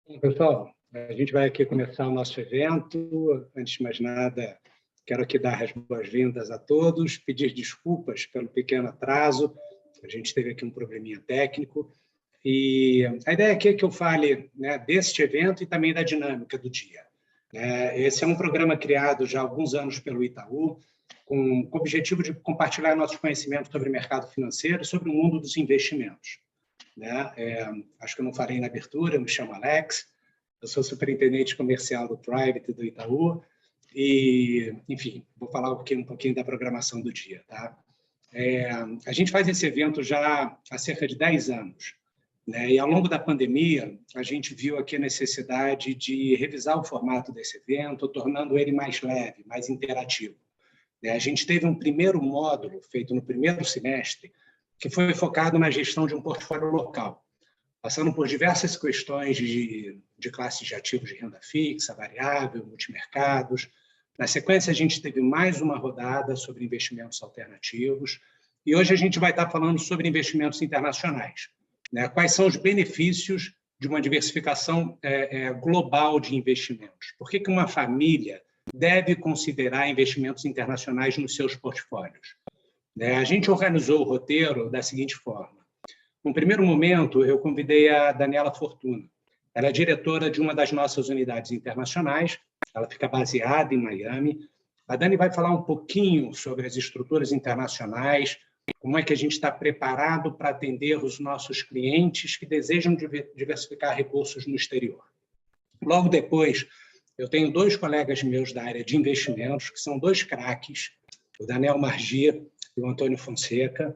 Bom, pessoal, a gente vai aqui começar o nosso evento. Antes de mais nada, quero aqui dar as boas-vindas a todos, pedir desculpas pelo pequeno atraso. A gente teve aqui um probleminha técnico. E a ideia aqui é que eu fale, né, deste evento e também da dinâmica do dia. Esse é um programa criado já há alguns anos pelo Itaú, com o objetivo de compartilhar nossos conhecimentos sobre o mercado financeiro e sobre o mundo dos investimentos. Acho que eu não falei na abertura, eu me chamo Alex, eu sou superintendente comercial do Private do Itaú e, enfim, vou falar um pouquinho da programação do dia. Tá? A gente faz esse evento já há cerca de 10 anos. E, ao longo da pandemia, a gente viu aqui a necessidade de revisar o formato desse evento, tornando ele mais leve, mais interativo. A gente teve um primeiro módulo, feito no primeiro semestre, que foi focado na gestão de um portfólio local, passando por diversas questões de classes de ativos de renda fixa, variável, multimercados. Na sequência, a gente teve mais uma rodada sobre investimentos alternativos, e hoje a gente vai estar falando sobre investimentos internacionais. Quais são os benefícios de uma diversificação global de investimentos? Por que uma família deve considerar investimentos internacionais nos seus portfólios? A gente organizou o roteiro da seguinte forma. No primeiro momento, eu convidei a Daniela Fortuna. Ela é diretora de uma das nossas unidades internacionais, ela fica baseada em Miami. A Dani vai falar um pouquinho sobre as estruturas internacionais, como é que a gente está preparado para atender os nossos clientes que desejam diversificar recursos no exterior. Logo depois, eu tenho dois colegas meus da área de investimentos, que são dois craques, o Daniel Margia e o Antônio Fonseca.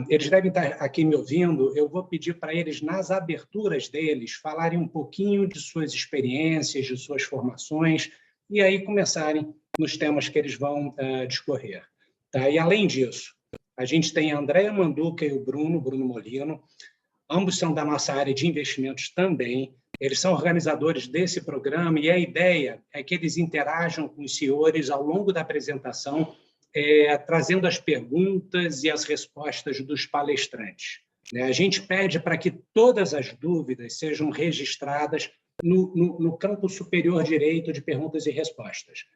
Eles devem estar aqui me ouvindo. Eu vou pedir para eles, nas aberturas deles, falarem um pouquinho de suas experiências, de suas formações, e aí começarem nos temas que eles vão discorrer. Tá? E, além disso, a gente tem a Andréa Manduca e o Bruno Molino. Ambos são da nossa área de investimentos também. Eles são organizadores desse programa e a ideia é que eles interajam com os senhores ao longo da apresentação, trazendo as perguntas e as respostas dos palestrantes. A gente pede para que todas as dúvidas sejam registradas no campo superior direito de perguntas e respostas.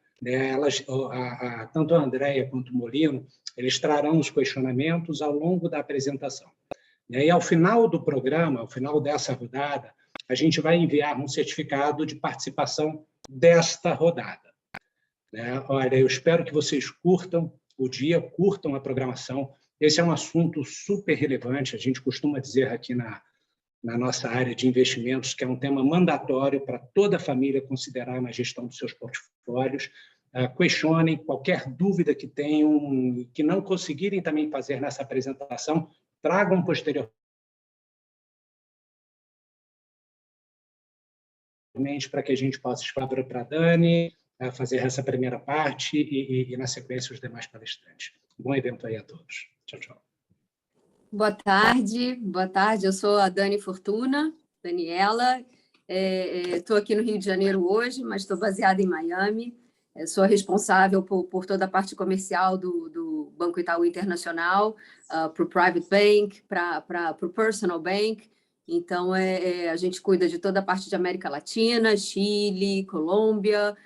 Tanto a Andréa quanto o Molino, eles trarão os questionamentos ao longo da apresentação. E, ao final do programa, ao final dessa rodada, a gente vai enviar um certificado de participação desta rodada. Olha, eu espero que vocês curtam o dia, curtam a programação. Esse é um assunto super relevante, a gente costuma dizer aqui na nossa área de investimentos, que é um tema mandatório para toda a família considerar na gestão dos seus portfólios. Questionem qualquer dúvida que tenham, que não conseguirem também fazer nessa apresentação, tragam posteriormente para que a gente possa explicar para a Dani, fazer essa primeira parte e, na sequência, os demais palestrantes. Bom evento aí a todos. Tchau, tchau. Boa tarde. Eu sou a Dani Fortuna, Daniela. Estou aqui no Rio de Janeiro hoje, mas estou baseada em Miami. Sou responsável por toda a parte comercial do Banco Itaú Internacional, para o Private Bank, para o Personal Bank. Então, a gente cuida de toda a parte de América Latina, Chile, Colômbia,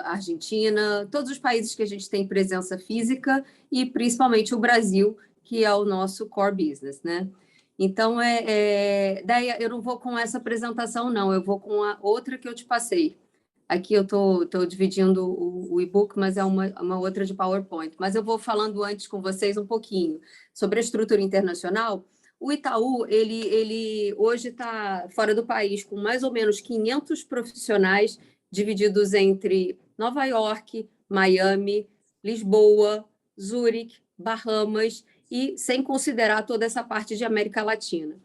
Argentina, todos os países que a gente tem presença física e, principalmente, o Brasil, que é o nosso core business, né? Então, daí eu não vou com essa apresentação, não. Eu vou com a outra que eu te passei. Aqui eu estou dividindo o e-book, mas é uma outra de PowerPoint. Mas eu vou falando antes com vocês um pouquinho sobre a estrutura internacional. O Itaú, ele hoje está fora do país com mais ou menos 500 profissionais divididos entre Nova York, Miami, Lisboa, Zurique, Bahamas e sem considerar toda essa parte de América Latina.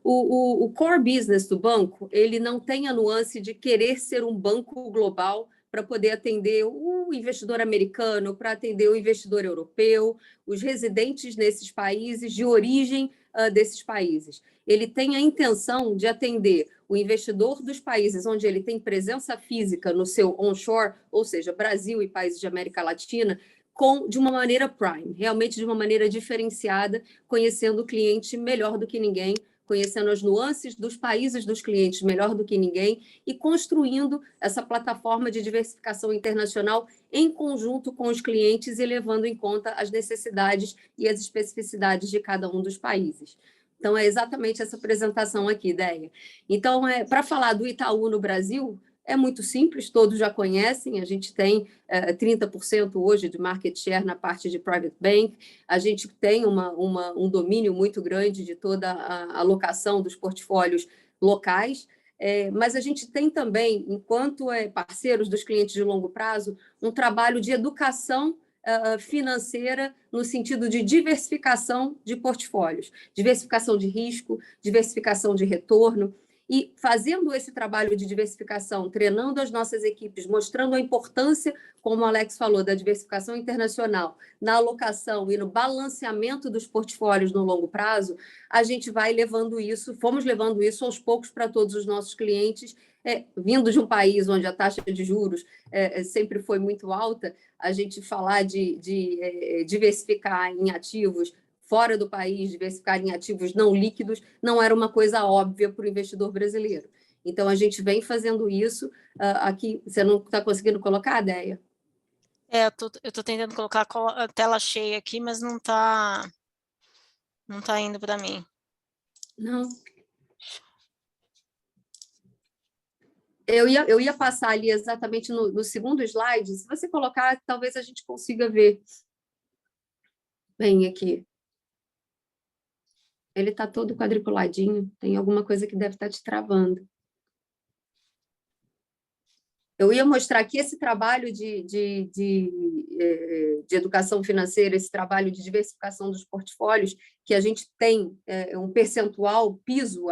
O core business do banco, ele não tem a nuance de querer ser um banco global para poder atender o investidor americano, para atender o investidor europeu, os residentes nesses países, de origem desses países. Ele tem a intenção de atender o investidor dos países onde ele tem presença física no seu onshore, ou seja, Brasil e países de América Latina, de uma maneira prime, realmente de uma maneira diferenciada, conhecendo o cliente melhor do que ninguém, conhecendo as nuances dos países dos clientes melhor do que ninguém e construindo essa plataforma de diversificação internacional em conjunto com os clientes e levando em conta as necessidades e as especificidades de cada um dos países. Então, é exatamente essa apresentação aqui, Déia. Então, para falar do Itaú no Brasil, é muito simples, todos já conhecem, a gente tem 30% hoje de market share na parte de private bank, a gente tem um domínio muito grande de toda a alocação dos portfólios locais, mas a gente tem também, enquanto parceiros dos clientes de longo prazo, um trabalho de educação financeira no sentido de diversificação de portfólios, diversificação de risco, diversificação de retorno. E fazendo esse trabalho de diversificação, treinando as nossas equipes, mostrando a importância, como o Alex falou, da diversificação internacional, na alocação e no balanceamento dos portfólios no longo prazo, a gente vai levando isso, fomos levando isso aos poucos para todos os nossos clientes, vindo de um país onde a taxa de juros sempre foi muito alta, a gente falar de diversificar em ativos fora do país, diversificar em ativos não líquidos, não era uma coisa óbvia para o investidor brasileiro. Então, a gente vem fazendo isso. Aqui, você não está conseguindo colocar, Déia? Eu estou tentando colocar a tela cheia aqui, mas não tá indo para mim. Não. Eu ia passar ali exatamente no segundo slide. Se você colocar, talvez a gente consiga ver bem aqui. Ele está todo quadriculadinho, tem alguma coisa que deve estar te travando. Eu ia mostrar aqui esse trabalho de educação financeira, esse trabalho de diversificação dos portfólios, que a gente tem um percentual, piso,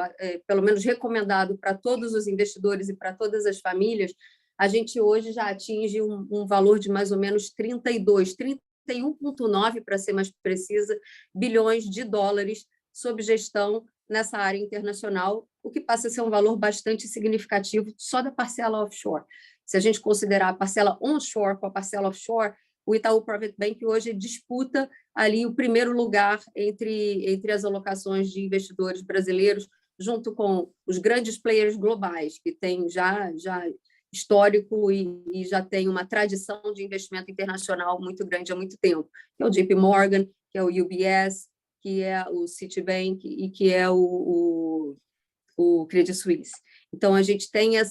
pelo menos recomendado para todos os investidores e para todas as famílias. A gente hoje já atinge um valor de mais ou menos 31,9, para ser mais precisa, bilhões de dólares sob gestão nessa área internacional, o que passa a ser um valor bastante significativo só da parcela offshore. Se a gente considerar a parcela onshore com a parcela offshore, o Itaú Private Bank hoje disputa ali o primeiro lugar entre as alocações de investidores brasileiros, junto com os grandes players globais, que têm já histórico e já tem uma tradição de investimento internacional muito grande há muito tempo, que é o JP Morgan, que é o UBS, que é o Citibank e que é o Credit Suisse. Então, a gente tem a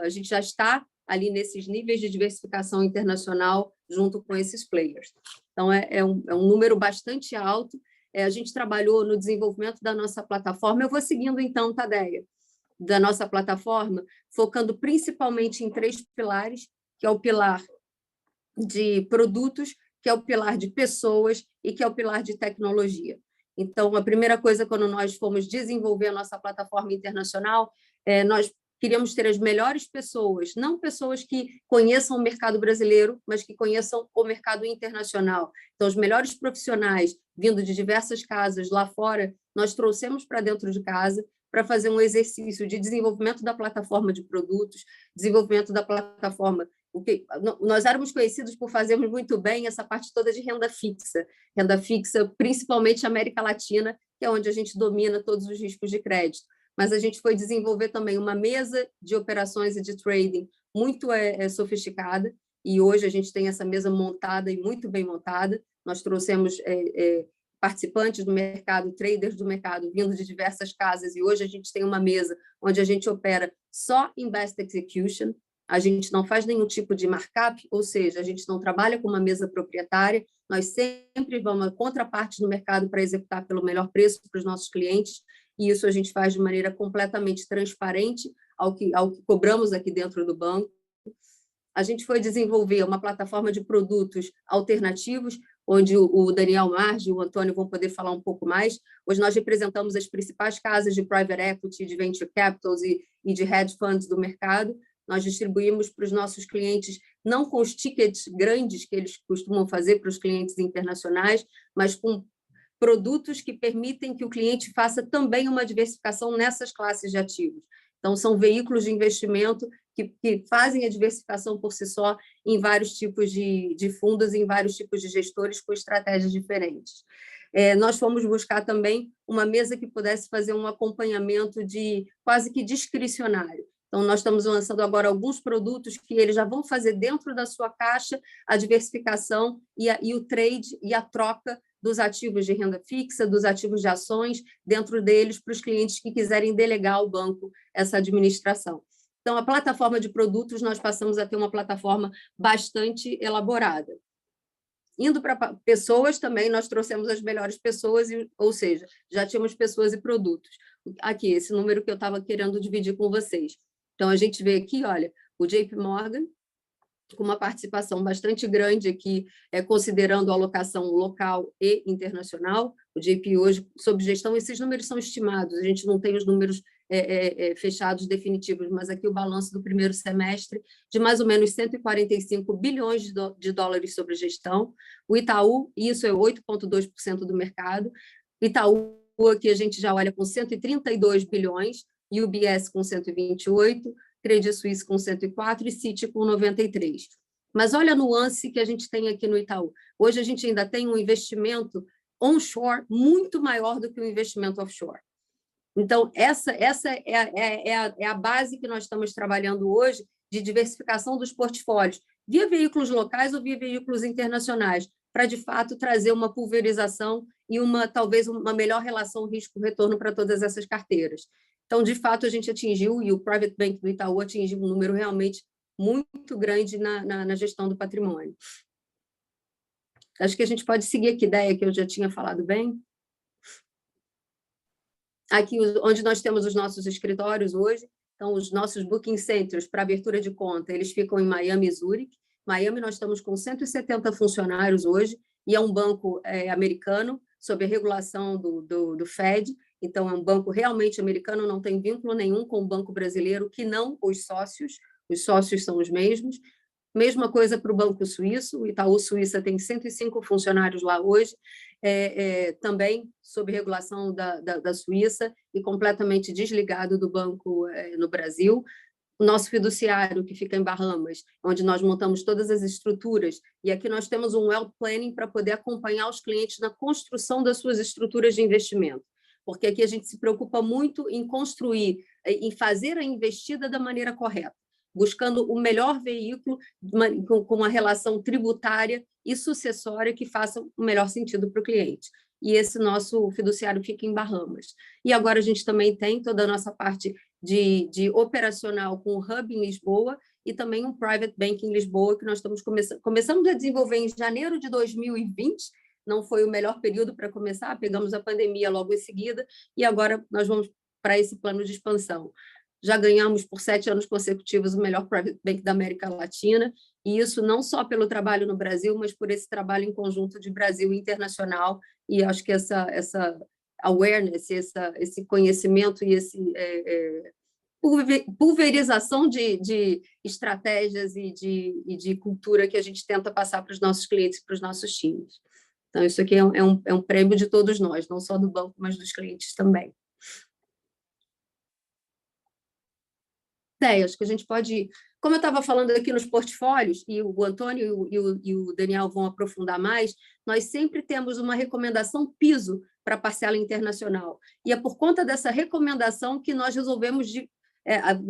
gente já está ali nesses níveis de diversificação internacional junto com esses players. Então, é um número bastante alto. A gente trabalhou no desenvolvimento da nossa plataforma. Eu vou seguindo, então, Tadeia, da nossa plataforma, focando principalmente em 3 pilares, que é o pilar de produtos, que é o pilar de pessoas e que é o pilar de tecnologia. Então, a primeira coisa, quando nós fomos desenvolver a nossa plataforma internacional, nós queríamos ter as melhores pessoas, não pessoas que conheçam o mercado brasileiro, mas que conheçam o mercado internacional. Então, os melhores profissionais, vindo de diversas casas lá fora, nós trouxemos para dentro de casa para fazer um exercício de desenvolvimento da plataforma de produtos, desenvolvimento da plataforma. Nós éramos conhecidos por fazermos muito bem essa parte toda de renda fixa, principalmente América Latina, que é onde a gente domina todos os riscos de crédito. Mas a gente foi desenvolver também uma mesa de operações e de trading muito sofisticada, e hoje a gente tem essa mesa montada e muito bem montada. Nós trouxemos participantes do mercado, traders do mercado, vindo de diversas casas, e hoje a gente tem uma mesa onde a gente opera só em best execution. A gente não faz nenhum tipo de markup, ou seja, a gente não trabalha com uma mesa proprietária, nós sempre vamos a contraparte no mercado para executar pelo melhor preço para os nossos clientes, e isso a gente faz de maneira completamente transparente ao que cobramos aqui dentro do banco. A gente foi desenvolver uma plataforma de produtos alternativos, onde o Daniel Marge e o Antônio vão poder falar um pouco mais. Hoje nós representamos as principais casas de private equity, de venture capitals e de hedge funds do mercado. Nós distribuímos para os nossos clientes, não com os tickets grandes que eles costumam fazer para os clientes internacionais, mas com produtos que permitem que o cliente faça também uma diversificação nessas classes de ativos. Então, são veículos de investimento que fazem a diversificação por si só em vários tipos de fundos, em vários tipos de gestores com estratégias diferentes. Nós fomos buscar também uma mesa que pudesse fazer um acompanhamento quase que discricionário. Então, nós estamos lançando agora alguns produtos que eles já vão fazer dentro da sua caixa a diversificação e o trade e a troca dos ativos de renda fixa, dos ativos de ações, dentro deles, para os clientes que quiserem delegar ao banco essa administração. Então, a plataforma de produtos, nós passamos a ter uma plataforma bastante elaborada. Indo para pessoas também, nós trouxemos as melhores pessoas, ou seja, já tínhamos pessoas e produtos. Aqui, esse número que eu estava querendo dividir com vocês. Então, a gente vê aqui, olha, o JP Morgan, com uma participação bastante grande aqui, considerando a alocação local e internacional. O JP hoje, sob gestão, esses números são estimados, a gente não tem os números fechados definitivos, mas aqui o balanço do primeiro semestre de mais ou menos 145 bilhões de dólares sobre gestão. O Itaú, isso é 8,2% do mercado. Itaú, aqui a gente já olha com 132 bilhões, e o UBS com 128, Credit Suisse com 104 e Citi com 93. Mas olha a nuance que a gente tem aqui no Itaú. Hoje a gente ainda tem um investimento onshore muito maior do que o investimento offshore. Então, essa é a base que nós estamos trabalhando hoje de diversificação dos portfólios, via veículos locais ou via veículos internacionais, para, de fato, trazer uma pulverização e talvez uma melhor relação risco-retorno para todas essas carteiras. Então, de fato, a gente atingiu, e o Private Bank do Itaú atingiu um número realmente muito grande na gestão do patrimônio. Acho que a gente pode seguir aqui a ideia que eu já tinha falado bem. Aqui, onde nós temos os nossos escritórios hoje, então, os nossos booking centers para abertura de conta, eles ficam em Miami e Zurique. Miami, nós estamos com 170 funcionários hoje, e é um banco americano, sob a regulação do Fed. Então, é um banco realmente americano, não tem vínculo nenhum com o banco brasileiro, que não os sócios são os mesmos. Mesma coisa para o Banco Suíço, o Itaú Suíça tem 105 funcionários lá hoje, também sob regulação da Suíça e completamente desligado do banco no Brasil. O nosso fiduciário, que fica em Bahamas, onde nós montamos todas as estruturas, e aqui nós temos um wealth planning para poder acompanhar os clientes na construção das suas estruturas de investimento, porque aqui a gente se preocupa muito em construir, em fazer a investida da maneira correta, buscando o melhor veículo com uma relação tributária e sucessória que faça o melhor sentido para o cliente. E esse nosso fiduciário fica em Bahamas. E agora a gente também tem toda a nossa parte de operacional com o Hub em Lisboa e também um Private Bank em Lisboa, que nós estamos começamos a desenvolver em janeiro de 2020, não foi o melhor período para começar, pegamos a pandemia logo em seguida, e agora nós vamos para esse plano de expansão. Já ganhamos por 7 anos consecutivos o melhor Private Bank da América Latina, e isso não só pelo trabalho no Brasil, mas por esse trabalho em conjunto de Brasil e internacional, e acho que essa awareness, esse conhecimento e esse pulverização de estratégias e de cultura que a gente tenta passar para os nossos clientes e para os nossos times. Então, isso aqui é um prêmio de todos nós, não só do banco, mas dos clientes também. Acho que a gente pode, como eu estava falando aqui nos portfólios, e o Antônio e o Daniel vão aprofundar mais, nós sempre temos uma recomendação piso para a parcela internacional. E é por conta dessa recomendação que nós resolvemos,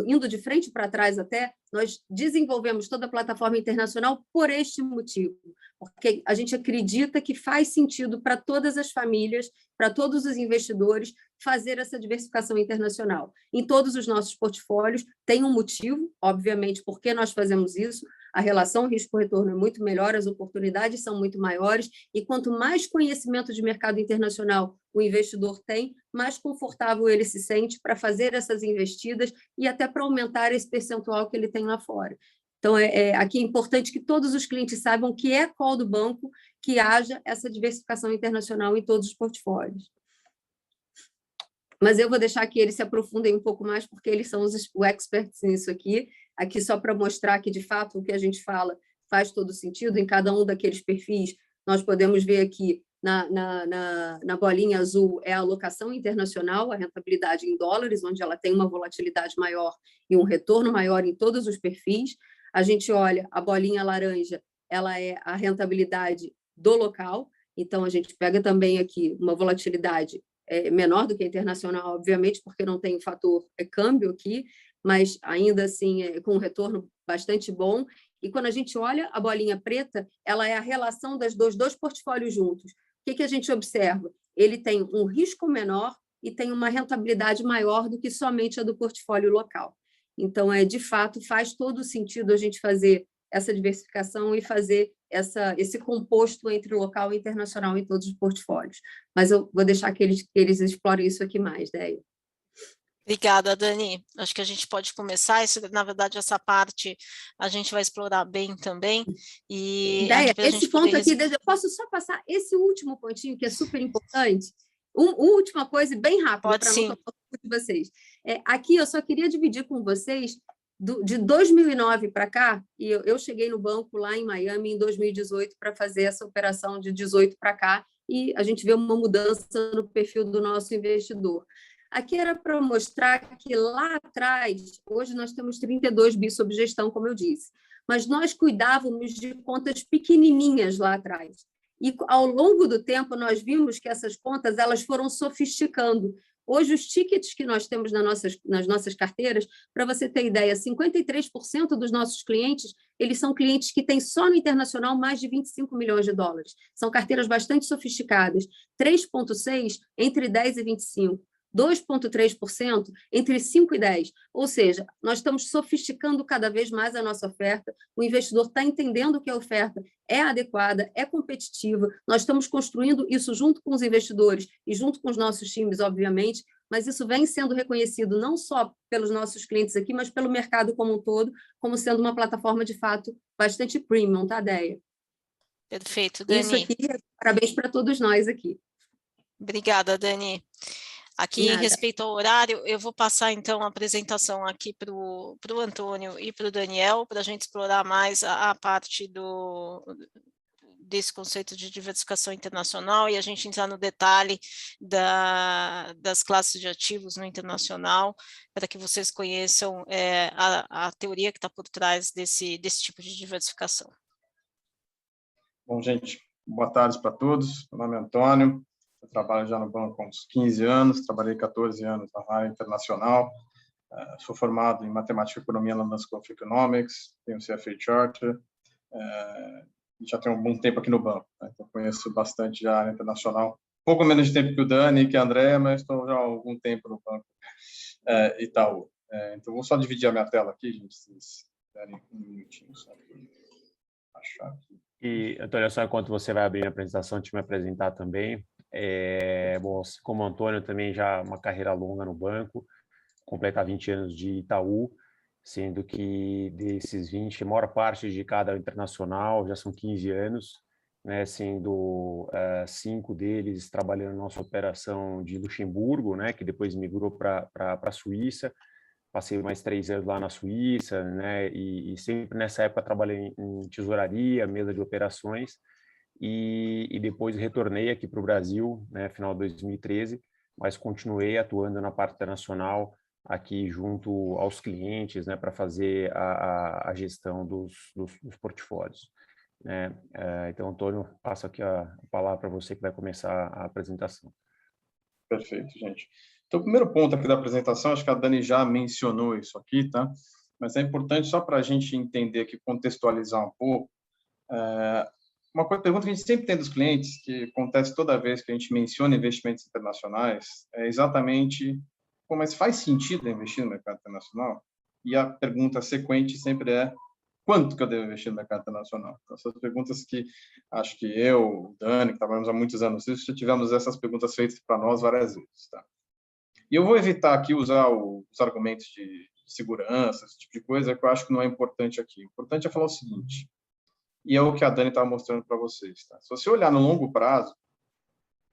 indo de frente para trás até, nós desenvolvemos toda a plataforma internacional por este motivo, porque a gente acredita que faz sentido para todas as famílias, para todos os investidores, fazer essa diversificação internacional. Em todos os nossos portfólios tem um motivo, obviamente, por que nós fazemos isso. A relação risco-retorno é muito melhor, as oportunidades são muito maiores, e quanto mais conhecimento de mercado internacional o investidor tem, mais confortável ele se sente para fazer essas investidas e até para aumentar esse percentual que ele tem lá fora. Então, aqui é importante que todos os clientes saibam que é call do banco que haja essa diversificação internacional em todos os portfólios. Mas eu vou deixar que eles se aprofundem um pouco mais, porque eles são os experts nisso aqui. Aqui só para mostrar que, de fato, o que a gente fala faz todo sentido. Em cada um daqueles perfis, nós podemos ver aqui, na bolinha azul, é a alocação internacional, a rentabilidade em dólares, onde ela tem uma volatilidade maior e um retorno maior em todos os perfis. A gente olha, a bolinha laranja, ela é a rentabilidade do local. Então, a gente pega também aqui uma volatilidade menor do que a internacional, obviamente, porque não tem o fator câmbio aqui, mas ainda assim com um retorno bastante bom. E quando a gente olha a bolinha preta, ela é a relação dos dois portfólios juntos. O que a gente observa? Ele tem um risco menor e tem uma rentabilidade maior do que somente a do portfólio local. Então, de fato, faz todo sentido a gente fazer essa diversificação e fazer esse composto entre local e internacional em todos os portfólios. Mas eu vou deixar que eles explorem isso aqui mais, Déia. Obrigada, Dani. Acho que a gente pode começar. Na verdade, essa parte a gente vai explorar bem também. E Déia, esse ponto aqui, eu posso só passar esse último pontinho, que é super importante? Uma última coisa, bem rápida, para não tomar o tempo de vocês. Aqui eu só queria dividir com vocês, de 2009 para cá, e eu cheguei no banco lá em Miami em 2018 para fazer essa operação de 18 para cá, e a gente vê uma mudança no perfil do nosso investidor. Aqui era para mostrar que lá atrás, hoje nós temos 32 bi sob gestão, como eu disse, mas nós cuidávamos de contas pequenininhas lá atrás. E ao longo do tempo nós vimos que essas contas elas foram sofisticando. Hoje os tickets que nós temos nas nossas carteiras, para você ter ideia, 53% dos nossos clientes, eles são clientes que têm só no internacional mais de 25 milhões de dólares. São carteiras bastante sofisticadas. 3,6% entre 10 e 25. 2,3% entre 5 e 10. Ou seja, nós estamos sofisticando cada vez mais a nossa oferta, o investidor está entendendo que a oferta é adequada, é competitiva, nós estamos construindo isso junto com os investidores e junto com os nossos times, obviamente, mas isso vem sendo reconhecido não só pelos nossos clientes aqui, mas pelo mercado como um todo, como sendo uma plataforma, de fato, bastante premium, tá, Déia? Perfeito, Dani. Isso aqui, parabéns para todos nós aqui. Obrigada, Dani. Aqui, em respeito ao horário, eu vou passar, então, a apresentação aqui para o Antônio e para o Daniel, para a gente explorar mais a parte desse conceito de diversificação internacional e a gente entrar no detalhe das classes de ativos no internacional, para que vocês conheçam a teoria que está por trás desse tipo de diversificação. Bom, gente, boa tarde para todos. Meu nome é Antônio. Eu trabalho já no banco há uns 15 anos, trabalhei 14 anos na área internacional, sou formado em Matemática e Economia na London School of Economics, tenho CFA Charter, já tenho um bom tempo aqui no banco, né? Então conheço bastante a área internacional, pouco menos de tempo que o Dani e que a Andréa, mas estou já há algum tempo no banco Itaú. Então vou só dividir a minha tela aqui, gente, se vocês derem um minutinho só para achar aqui. E, Antônio, só enquanto você vai abrir a apresentação, te me apresentar também. Bom, como Antônio, também já uma carreira longa no banco, completa 20 anos de Itaú, sendo que desses 20, a maior parte dedicada ao internacional, já são 15 anos, né, sendo 5 deles trabalhando na nossa operação de Luxemburgo, né, que depois migrou para a Suíça. Passei mais 3 anos lá na Suíça, né, e sempre nessa época trabalhei em tesouraria, mesa de operações, e depois retornei aqui para o Brasil, né, final de 2013, mas continuei atuando na parte internacional aqui junto aos clientes, né, para fazer a gestão dos portfólios. Né? Então, Antônio, passo aqui a palavra para você que vai começar a apresentação. Perfeito, gente. Então, o primeiro ponto aqui da apresentação, acho que a Dani já mencionou isso aqui, tá? Mas é importante só para a gente entender aqui, contextualizar um pouco. Uma pergunta que a gente sempre tem dos clientes, que acontece toda vez que a gente menciona investimentos internacionais, é exatamente como faz sentido investir no mercado internacional? E a pergunta sequente sempre é: quanto que eu devo investir no mercado internacional? Então, essas perguntas que acho que eu, o Dani, que trabalhamos há muitos anos nisso, já tivemos essas perguntas feitas para nós várias vezes, tá? E eu vou evitar aqui usar os argumentos de segurança, esse tipo de coisa, que eu acho que não é importante aqui. O importante é falar o seguinte, e é o que a Dani estava mostrando para vocês, tá? Se você olhar no longo prazo,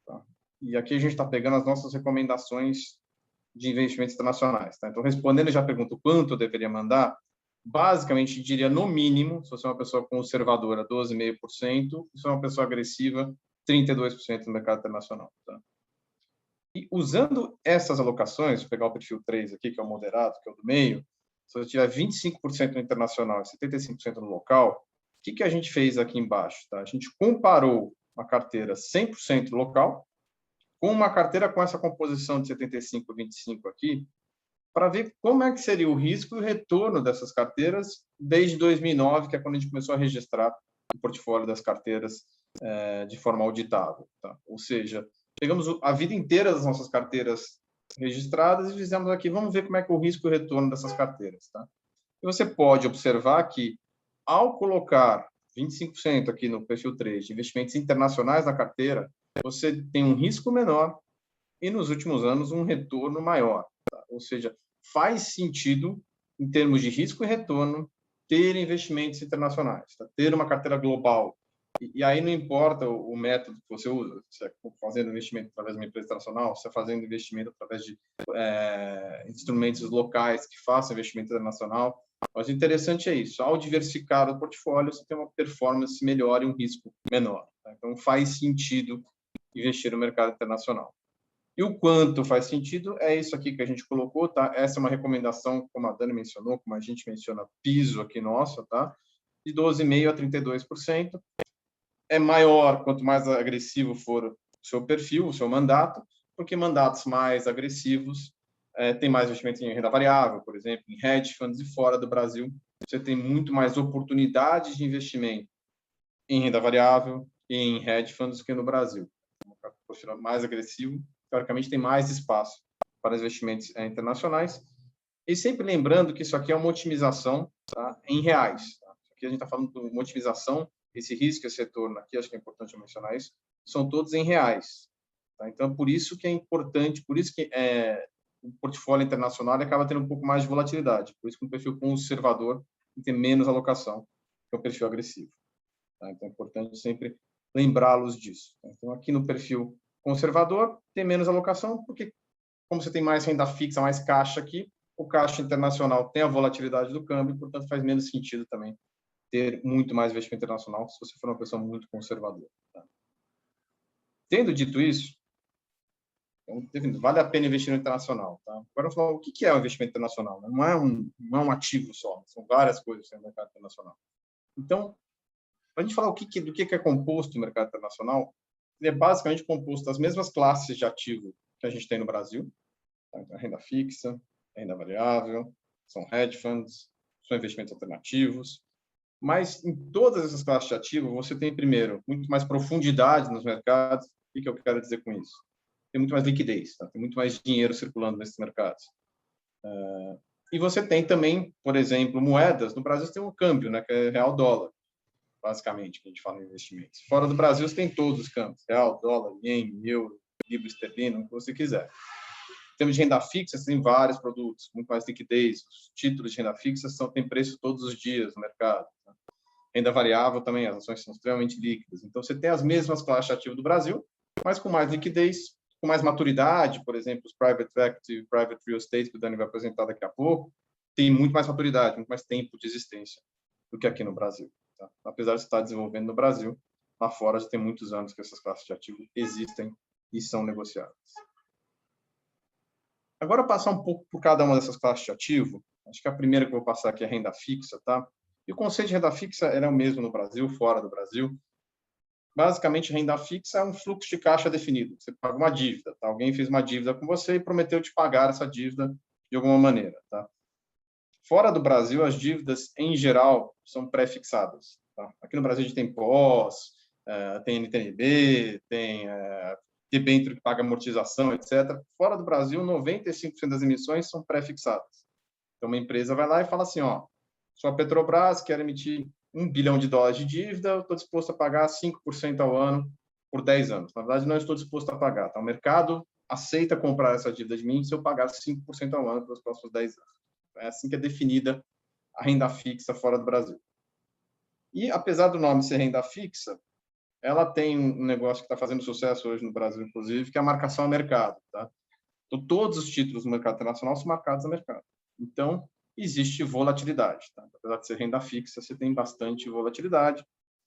tá? E aqui a gente está pegando as nossas recomendações de investimentos internacionais, tá? Então, respondendo já a pergunta quanto eu deveria mandar, basicamente diria no mínimo, se você é uma pessoa conservadora, 12,5%, se você é uma pessoa agressiva, 32% no mercado internacional, tá? E usando essas alocações, vou pegar o perfil 3 aqui, que é o moderado, que é o do meio, se você tiver 25% no internacional e 75% no local, o que a gente fez aqui embaixo? Tá? A gente comparou uma carteira 100% local, com uma carteira com essa composição de 75-25 aqui, para ver como é que seria o risco e o retorno dessas carteiras desde 2009, que é quando a gente começou a registrar o portfólio das carteiras de forma auditável. Tá? Ou seja, pegamos a vida inteira das nossas carteiras registradas e fizemos aqui, vamos ver como é que é o risco e o retorno dessas carteiras. Tá? E você pode observar que, ao colocar 25% aqui no perfil 3 de investimentos internacionais na carteira, você tem um risco menor e, nos últimos anos, um retorno maior. Tá? Ou seja, faz sentido, em termos de risco e retorno, ter investimentos internacionais, tá? Ter uma carteira global. E aí não importa o método que você usa, se é fazendo investimento através de uma empresa internacional, se é fazendo investimento através de instrumentos locais que façam investimento internacional. Mas o interessante é isso, ao diversificar o portfólio, você tem uma performance melhor e um risco menor. Tá? Então, faz sentido investir no mercado internacional. E o quanto faz sentido é isso aqui que a gente colocou, tá? Essa é uma recomendação, como a Dani mencionou, como a gente menciona, piso aqui nossa, tá? De 12,5% a 32%. É maior quanto mais agressivo for o seu perfil, o seu mandato, porque mandatos mais agressivos tem mais investimento em renda variável, por exemplo, em hedge funds, e fora do Brasil você tem muito mais oportunidades de investimento em renda variável e em hedge funds que no Brasil. Um perfil mais agressivo, teoricamente tem mais espaço para investimentos internacionais. E sempre lembrando que isso aqui é uma otimização, tá, em reais. Tá? Aqui a gente está falando de uma otimização, esse risco, esse retorno aqui, acho que é importante eu mencionar isso, são todos em reais. Tá? Então, por isso que é importante, por isso que o portfólio internacional acaba tendo um pouco mais de volatilidade, por isso que um perfil conservador tem menos alocação que o perfil agressivo. Tá? Então, é importante sempre lembrá-los disso. Tá? Então, aqui no perfil conservador, tem menos alocação, porque como você tem mais renda fixa, mais caixa aqui, o caixa internacional tem a volatilidade do câmbio, portanto, faz menos sentido também ter muito mais investimento internacional se você for uma pessoa muito conservadora. Tá? Tendo dito isso, então, vale a pena investir no internacional. Tá? Agora, eu vou falar o que é o investimento internacional. Não é um ativo só, são várias coisas no mercado internacional. Então, para a gente falar do que é composto o mercado internacional, ele é basicamente composto das mesmas classes de ativo que a gente tem no Brasil. Tá? Então, renda fixa, renda variável, são hedge funds, são investimentos alternativos. Mas em todas essas classes de ativo, você tem, primeiro, muito mais profundidade nos mercados. O que eu quero dizer com isso? Tem muito mais liquidez, tá? Tem muito mais dinheiro circulando nesses mercados. E você tem também, por exemplo, moedas. No Brasil, você tem um câmbio, né, que é real-dólar, basicamente, que a gente fala em investimentos. Fora do Brasil, você tem todos os câmbios: real, dólar, ien, euro, libra esterlina, o que você quiser. Em termos de renda fixa, você tem vários produtos, muito mais liquidez. Os títulos de renda fixa têm preço todos os dias no mercado. Tá? Renda variável também, as ações são extremamente líquidas. Então, você tem as mesmas classes de ativo do Brasil, mas com mais liquidez, com mais maturidade. Por exemplo, os private equity, private real estate, que o Dani vai apresentar daqui a pouco, tem muito mais maturidade, muito mais tempo de existência do que aqui no Brasil. Tá? Apesar de estar desenvolvendo no Brasil, lá fora já tem muitos anos que essas classes de ativo existem e são negociadas. Agora, passar um pouco por cada uma dessas classes de ativo. Acho que a primeira que eu vou passar aqui é renda fixa. Tá? E o conceito de renda fixa é o mesmo no Brasil, fora do Brasil. Basicamente, renda fixa é um fluxo de caixa definido. Você paga uma dívida. Tá? Alguém fez uma dívida com você e prometeu te pagar essa dívida de alguma maneira. Tá? Fora do Brasil, as dívidas, em geral, são pré-fixadas. Tá? Aqui no Brasil, a gente tem pós, tem NTNB, tem debênture que paga amortização, etc. Fora do Brasil, 95% das emissões são pré-fixadas. Então, uma empresa vai lá e fala assim, ó, sou a Petrobras, quero emitir $1 bilhão de dívida, eu estou disposto a pagar 5% ao ano por 10 anos. Na verdade, não estou disposto a pagar. Tá? O mercado aceita comprar essa dívida de mim se eu pagar 5% ao ano pelos próximos 10 anos. É assim que é definida a renda fixa fora do Brasil. E, apesar do nome ser renda fixa, ela tem um negócio que está fazendo sucesso hoje no Brasil, inclusive, que é a marcação a mercado. Tá? Então, todos os títulos do mercado internacional são marcados a mercado. Então, existe volatilidade. Tá? Apesar de ser renda fixa, você tem bastante volatilidade.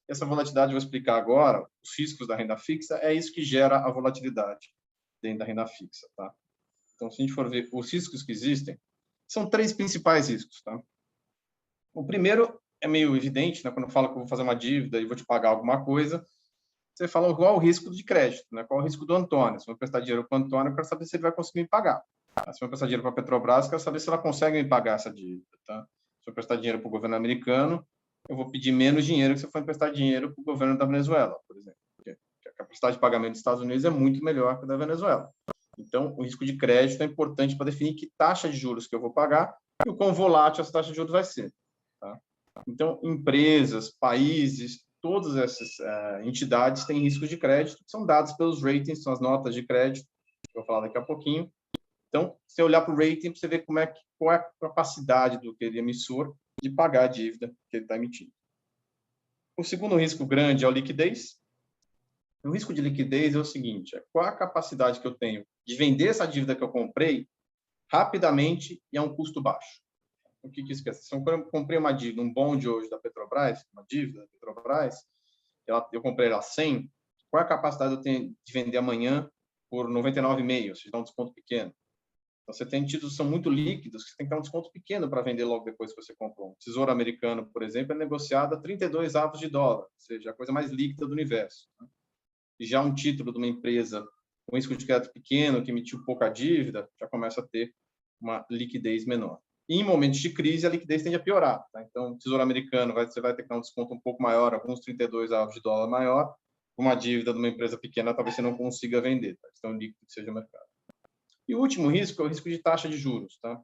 Essa volatilidade, eu vou explicar agora, os riscos da renda fixa, é isso que gera a volatilidade dentro da renda fixa. Tá? Então, se a gente for ver os riscos que existem, são 3 principais riscos. Tá? O primeiro é meio evidente, né? Quando eu falo que eu vou fazer uma dívida e vou te pagar alguma coisa, você fala qual o risco de crédito, né? Qual o risco do Antônio. Se eu prestar dinheiro para o Antônio, eu quero saber se ele vai conseguir me pagar. Se eu prestar dinheiro para a Petrobras, eu quero saber se ela consegue me pagar essa dívida. Tá? Se eu prestar dinheiro para o governo americano, eu vou pedir menos dinheiro que se eu for emprestar dinheiro para o governo da Venezuela, por exemplo. Porque a capacidade de pagamento dos Estados Unidos é muito melhor que a da Venezuela. Então, o risco de crédito é importante para definir que taxa de juros que eu vou pagar e o quão volátil essa taxa de juros vai ser. Tá? Então, empresas, países, todas essas entidades têm riscos de crédito, que são dados pelos ratings, são as notas de crédito, que eu vou falar daqui a pouquinho. Então, se você olhar para o rating, você vê qual é a capacidade do emissor de pagar a dívida que ele está emitindo. O segundo risco grande é a liquidez. O risco de liquidez é o seguinte, qual a capacidade que eu tenho de vender essa dívida que eu comprei rapidamente e a um custo baixo. O que isso quer dizer? Se eu comprei uma dívida, um bond hoje da Petrobras, uma dívida da Petrobras, eu comprei ela a 100, qual é a capacidade eu tenho de vender amanhã por 99,5, ou seja, dá um desconto pequeno? Então, você tem títulos que são muito líquidos, que você tem que dar um desconto pequeno para vender logo depois que você comprou. O Tesouro Americano, por exemplo, é negociado a 32 avos de dólar, ou seja, a coisa mais líquida do universo. E já um título de uma empresa com risco de crédito pequeno, que emitiu pouca dívida, já começa a ter uma liquidez menor. E em momentos de crise, a liquidez tende a piorar. Tá? Então, o Tesouro Americano, você vai ter que dar um desconto um pouco maior, alguns 32 avos de dólar maior. Uma dívida de uma empresa pequena, talvez você não consiga vender. Tá? Então, líquido que seja o mercado. E o último risco é o risco de taxa de juros. Tá?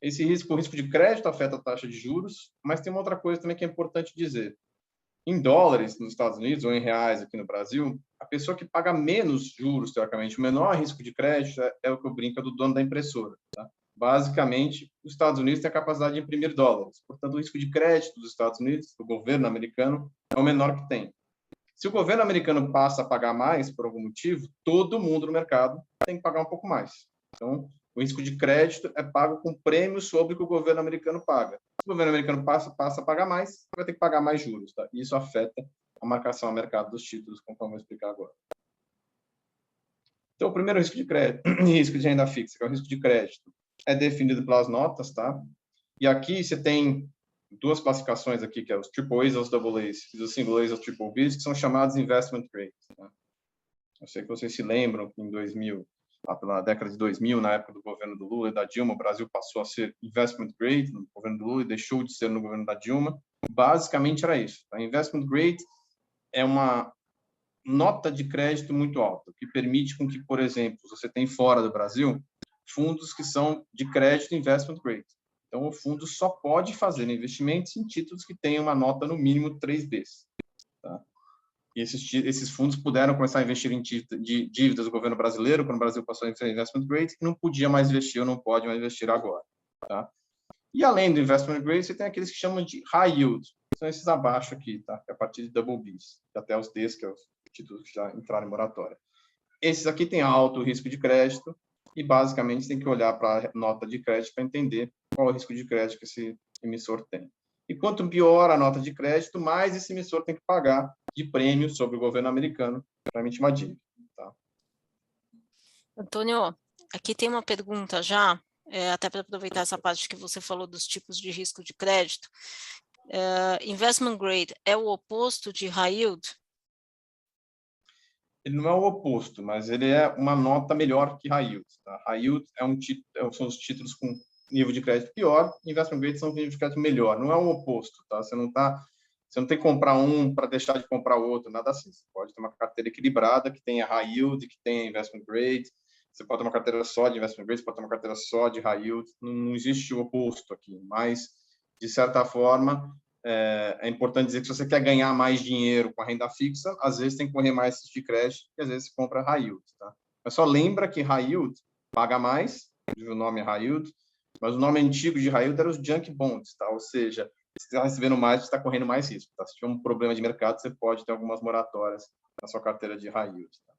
Esse risco, o risco de crédito afeta a taxa de juros, mas tem uma outra coisa também que é importante dizer. Em dólares nos Estados Unidos ou em reais aqui no Brasil, a pessoa que paga menos juros, teoricamente, o menor risco de crédito é o que eu brinco do dono da impressora. Tá? Basicamente, os Estados Unidos têm a capacidade de imprimir dólares. Portanto, o risco de crédito dos Estados Unidos, do governo americano, é o menor que tem. Se o governo americano passa a pagar mais por algum motivo, todo mundo no mercado tem que pagar um pouco mais. Então, o risco de crédito é pago com prêmio sobre o que o governo americano paga. Se o governo americano passa a pagar mais, vai ter que pagar mais juros. Tá? E isso afeta a marcação a mercado dos títulos, conforme eu vou explicar agora. Então, o primeiro risco de crédito, risco de renda fixa, que é o risco de crédito, é definido pelas notas, tá? E aqui você tem duas classificações aqui, que é os AAAs, os AAs, e os Single A's, os Triple B's, que são chamados investment grades. Tá? Eu sei que vocês se lembram que em 2000, lá pela década de 2000, na época do governo do Lula e da Dilma, o Brasil passou a ser investment grade no governo do Lula e deixou de ser no governo da Dilma. Basicamente era isso. Tá? Investment grade é uma nota de crédito muito alta, que permite com que, por exemplo, você tem fora do Brasil fundos que são de crédito investment grade. Então, o fundo só pode fazer investimentos em títulos que tenham uma nota no mínimo 3Bs. Tá? E esses fundos puderam começar a investir em dívidas do governo brasileiro, quando o Brasil passou a ser investment grade, que não podia mais investir ou não pode mais investir agora. Tá? E além do investment grade, você tem aqueles que chamam de high yield, que são esses abaixo aqui, tá? Que é a partir de double Bs, até os Ds, que é os títulos que já entraram em moratória. Esses aqui têm alto risco de crédito e, basicamente, tem que olhar para a nota de crédito para entender qual é o risco de crédito que esse emissor tem. E quanto pior a nota de crédito, mais esse emissor tem que pagar de prêmio sobre o governo americano para emitir uma dívida. Tá? Antônio, aqui tem uma pergunta já, até para aproveitar essa parte que você falou dos tipos de risco de crédito. Investment grade é o oposto de high yield? Ele não é o oposto, mas ele é uma nota melhor que high yield. Tá? High yield são os títulos com nível de crédito pior, investment grade são nível de crédito melhor. Não é o oposto, tá? Você não tem que comprar um para deixar de comprar o outro, nada assim. Você pode ter uma carteira equilibrada que tenha high yield, que tenha investment grade. Você pode ter uma carteira só de investment grade, você pode ter uma carteira só de high yield. Não existe o oposto aqui, mas, de certa forma, é importante dizer que se você quer ganhar mais dinheiro com a renda fixa, às vezes tem que correr mais de crédito e às vezes você compra high yield. Tá? Mas só lembra que high yield paga mais, o nome é high yield, mas o nome antigo de high yield era os junk bonds, tá? Ou seja, se você está recebendo mais, você está correndo mais risco. Tá? Se tiver um problema de mercado, você pode ter algumas moratórias na sua carteira de high yield. Tá?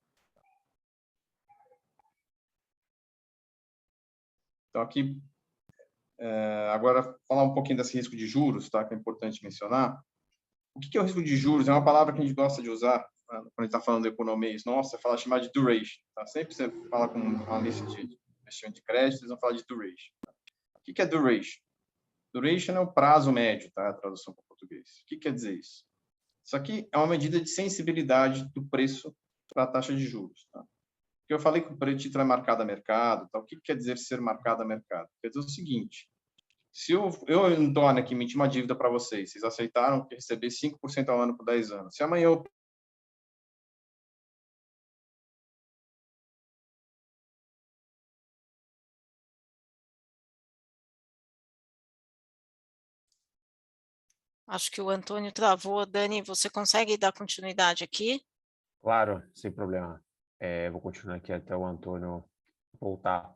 Então, aqui, agora, falar um pouquinho desse risco de juros, tá? Que é importante mencionar. O que é o risco de juros? É uma palavra que a gente gosta de usar, tá? Quando a gente está falando de economia. Nossa, fala chamar de duration. Tá? Sempre você fala com uma lista de investimento de crédito, eles vão falar de duration. Tá? O que é duration? Duration é o prazo médio, tá? A tradução para o português. O que quer dizer isso? Isso aqui é uma medida de sensibilidade do preço para a taxa de juros. Tá? Porque eu falei que o título é marcado a mercado. Tá? O que quer dizer ser marcado a mercado? Quer dizer o seguinte, se eu Antônio, aqui emiti uma dívida para vocês, vocês aceitaram receber 5% ao ano por 10 anos. Se amanhã eu Acho que o Antônio travou. Dani, você consegue dar continuidade aqui? Claro, sem problema. Vou continuar aqui até o Antônio voltar.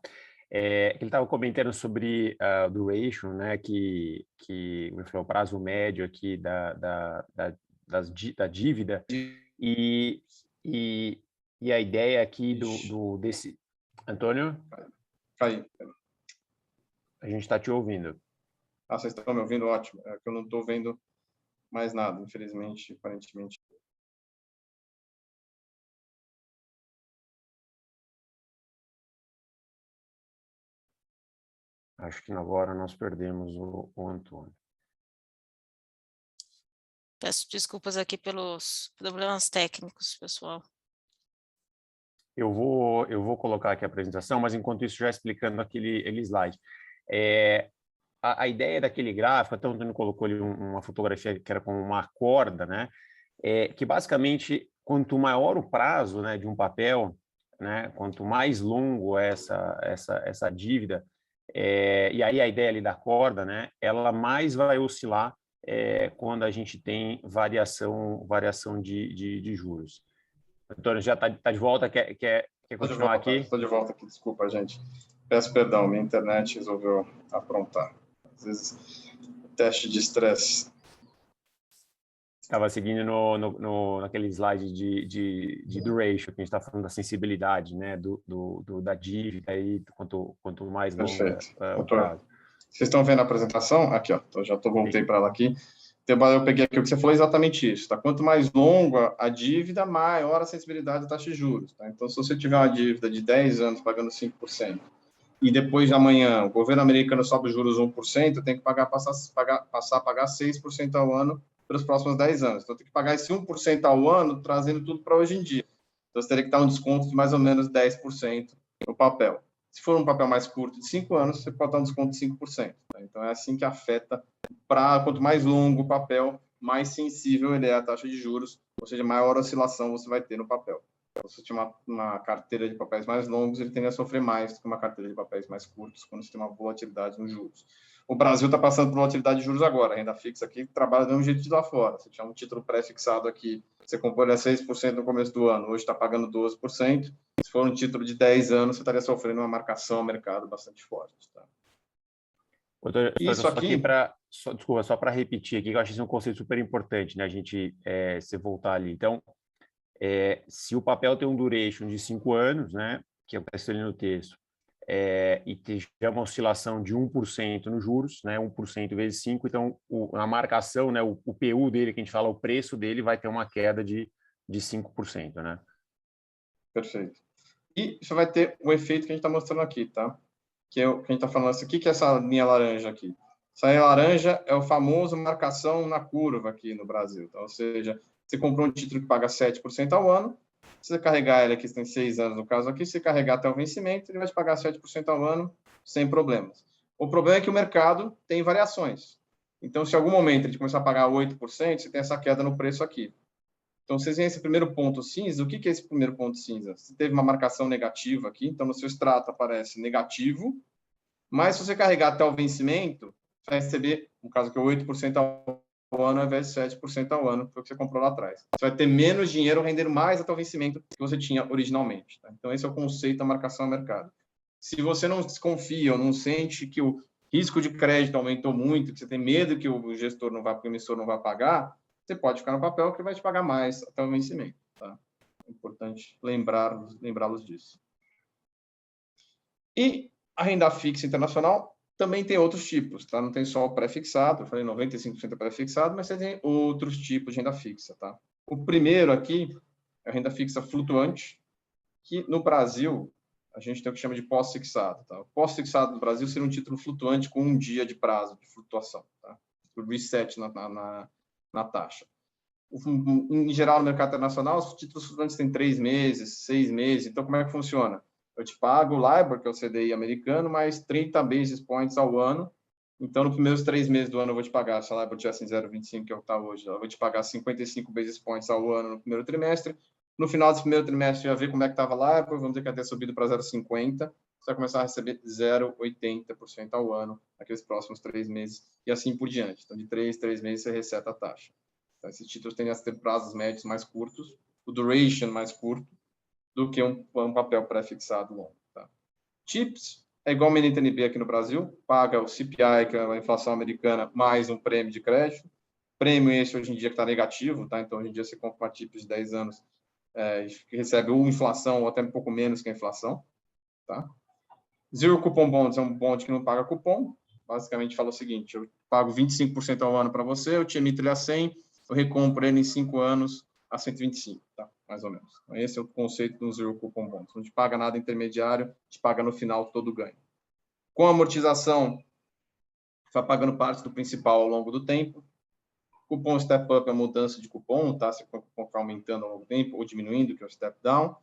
Ele estava comentando sobre duration, né, que o prazo médio aqui da dívida e a ideia aqui desse... Antônio? Caiu. A gente está te ouvindo. Vocês estão me ouvindo? Ótimo. É que eu não estou vendo mais nada, infelizmente, aparentemente. Acho que agora nós perdemos o Antônio. Peço desculpas aqui pelos problemas técnicos, pessoal. Eu vou colocar aqui a apresentação, mas enquanto isso já explicando aquele slide. A ideia daquele gráfico, até o Antônio colocou ali uma fotografia que era com uma corda, né? Que basicamente, quanto maior o prazo, né, de um papel, né, quanto mais longo essa dívida, e aí a ideia ali da corda, né, ela mais vai oscilar quando a gente tem variação de juros. Antônio, já está de volta? Quer continuar aqui? Estou de volta aqui, desculpa, gente. Peço perdão, minha internet resolveu aprontar. Às vezes, teste de estresse. Estava seguindo naquele slide de duration, que a gente está falando da sensibilidade, né, da dívida, aí, quanto mais longo o prazo. Vocês estão vendo a apresentação? Aqui, ó, voltei para ela aqui. Eu peguei aqui o que você falou, exatamente isso. Tá? Quanto mais longa a dívida, maior a sensibilidade da taxa de juros. Tá? Então, se você tiver uma dívida de 10 anos pagando 5%, e depois de amanhã o governo americano sobe os juros 1%, tem que passar a pagar 6% ao ano pelos próximos 10 anos. Então, tem que pagar esse 1% ao ano, trazendo tudo para hoje em dia. Então, você teria que dar um desconto de mais ou menos 10% no papel. Se for um papel mais curto, de 5 anos, você pode dar um desconto de 5%. Tá? Então, é assim que afeta. Quanto mais longo o papel, mais sensível ele é à taxa de juros, ou seja, maior oscilação você vai ter no papel. Então, se você tem uma carteira de papéis mais longos, ele tende a sofrer mais do que uma carteira de papéis mais curtos, quando você tem uma volatilidade nos juros. O Brasil está passando por volatilidade de juros agora. A renda fixa aqui trabalha do mesmo jeito de lá fora. Você tinha um título pré-fixado aqui, você comprou ele a 6% no começo do ano, hoje está pagando 12%. Se for um título de 10 anos, você estaria sofrendo uma marcação ao mercado bastante forte. Tá? Isso aqui, só para repetir aqui, que eu acho que isso é um conceito super importante, né? A gente se voltar ali. Então, se o papel tem um duration de 5 anos, né? Que aparece ali no texto, e tiver uma oscilação de 1% nos juros, né? 1% vezes 5, então a marcação, né? O PU dele, que a gente fala, o preço dele vai ter uma queda de 5%, né? Perfeito. E isso vai ter o efeito que a gente está mostrando aqui, tá? Que a gente está falando assim, o que é essa linha laranja aqui? Essa linha laranja é o famoso marcação na curva aqui no Brasil. Então, ou seja, você comprou um título que paga 7% ao ano, se você carregar ele aqui, você tem 6 anos no caso aqui, se você carregar até o vencimento, ele vai te pagar 7% ao ano sem problemas. O problema é que o mercado tem variações. Então, se em algum momento a gente começar a pagar 8%, você tem essa queda no preço aqui. Então, vocês veem esse primeiro ponto cinza. O que é esse primeiro ponto cinza? Você teve uma marcação negativa aqui, então no seu extrato aparece negativo, mas se você carregar até o vencimento, você vai receber, no caso aqui, 8% ao ano ao invés de 7% ao ano, foi o que você comprou lá atrás. Você vai ter menos dinheiro rendendo mais até o vencimento que você tinha originalmente. Tá? Então, esse é o conceito da marcação ao mercado. Se você não desconfia ou não sente que o risco de crédito aumentou muito, que você tem medo que o gestor não vá, que o emissor não vá pagar, você pode ficar no papel que vai te pagar mais até o vencimento. Tá? É importante lembrá-los disso. E a renda fixa internacional também tem outros tipos, tá? Não tem só o pré-fixado, eu falei 95% é pré-fixado, mas você tem outros tipos de renda fixa, tá? O primeiro aqui é a renda fixa flutuante, que no Brasil a gente tem o que chama de pós-fixado, tá? O pós-fixado no Brasil seria um título flutuante com 1 dia de prazo de flutuação, tá? O reset na taxa. Em geral, no mercado internacional, os títulos flutuantes têm 3 meses, 6 meses. Então, como é que funciona? Eu te pago o LIBOR, que é o CDI americano, mais 30 basis points ao ano. Então, nos primeiros 3 meses do ano, eu vou te pagar, se a LIBOR tivesse em 0,25, que é o que está hoje, eu vou te pagar 55 basis points ao ano no primeiro trimestre. No final desse primeiro trimestre, eu ia ver como é que estava a LIBOR, vamos dizer que ia ter subido para 0,50, você vai começar a receber 0,80% ao ano naqueles próximos 3 meses, e assim por diante. Então, de 3 meses, você reseta a taxa. Então, esses títulos tendem a ter prazos médios mais curtos, o duration mais curto, do que um papel pré-fixado longo. Tá? TIPS é igual a NTNB aqui no Brasil, paga o CPI, que é a inflação americana, mais um prêmio de crédito. Prêmio esse hoje em dia que está negativo, tá? Então hoje em dia você compra uma TIPS de 10 anos que recebe ou inflação ou até um pouco menos que a inflação. Tá? Zero Coupon Bonds é um bond que não paga cupom. Basicamente fala o seguinte, eu pago 25% ao ano para você, eu te emito ele a 100, eu recompro ele em 5 anos a 125, tá? Mais ou menos. Então, esse é o conceito do Zero Coupon Bonds. Não te paga nada intermediário, te paga no final todo o ganho. Com a amortização, vai pagando parte do principal ao longo do tempo. Cupom Step Up é a mudança de cupom, tá? Se o cupom está aumentando ao longo do tempo ou diminuindo, que é o Step Down.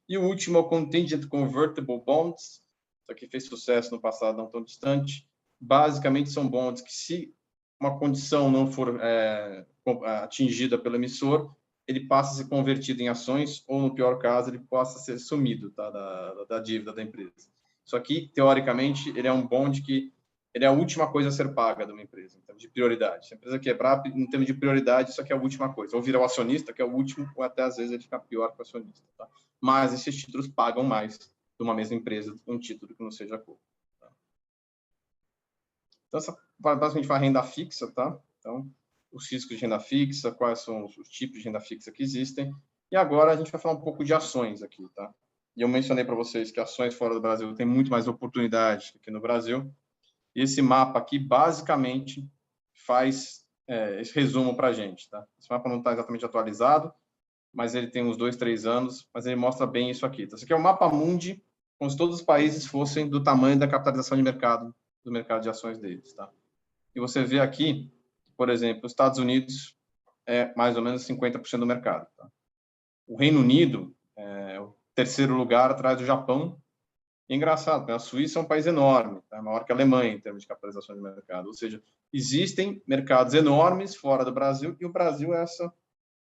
E o último é o Contingent Convertible Bonds. Isso aqui fez sucesso no passado não tão distante. Basicamente, são bonds que, se uma condição não for atingida pelo emissor, ele passa a ser convertido em ações, ou, no pior caso, ele possa ser sumido, tá? da dívida da empresa. Isso aqui, teoricamente, ele é um bond que ele é a última coisa a ser paga de uma empresa, em termos de prioridade. Se a empresa quebrar, em termos de prioridade, isso aqui é a última coisa. Ou virar o acionista, que é o último, ou até, às vezes, ele fica pior que o acionista. Tá? Mas esses títulos pagam mais de uma mesma empresa um título que não seja curto. Tá? Então, essa basicamente foi a renda fixa, tá? Então, os riscos de renda fixa, quais são os tipos de renda fixa que existem. E agora a gente vai falar um pouco de ações aqui, tá? E eu mencionei para vocês que ações fora do Brasil têm muito mais oportunidade que aqui no Brasil. E esse mapa aqui, basicamente, faz esse resumo para a gente, tá? Esse mapa não está exatamente atualizado, mas ele tem uns 2, 3 anos, mas ele mostra bem isso aqui. Então, esse aqui é o mapa mundi, como se todos os países fossem do tamanho da capitalização de mercado, do mercado de ações deles, tá? E você vê aqui, por exemplo, os Estados Unidos é mais ou menos 50% do mercado, tá? O Reino Unido é o terceiro lugar atrás do Japão. E é engraçado, porque a Suíça é um país enorme, tá? Maior que a Alemanha em termos de capitalização de mercado. Ou seja, existem mercados enormes fora do Brasil e o Brasil é essa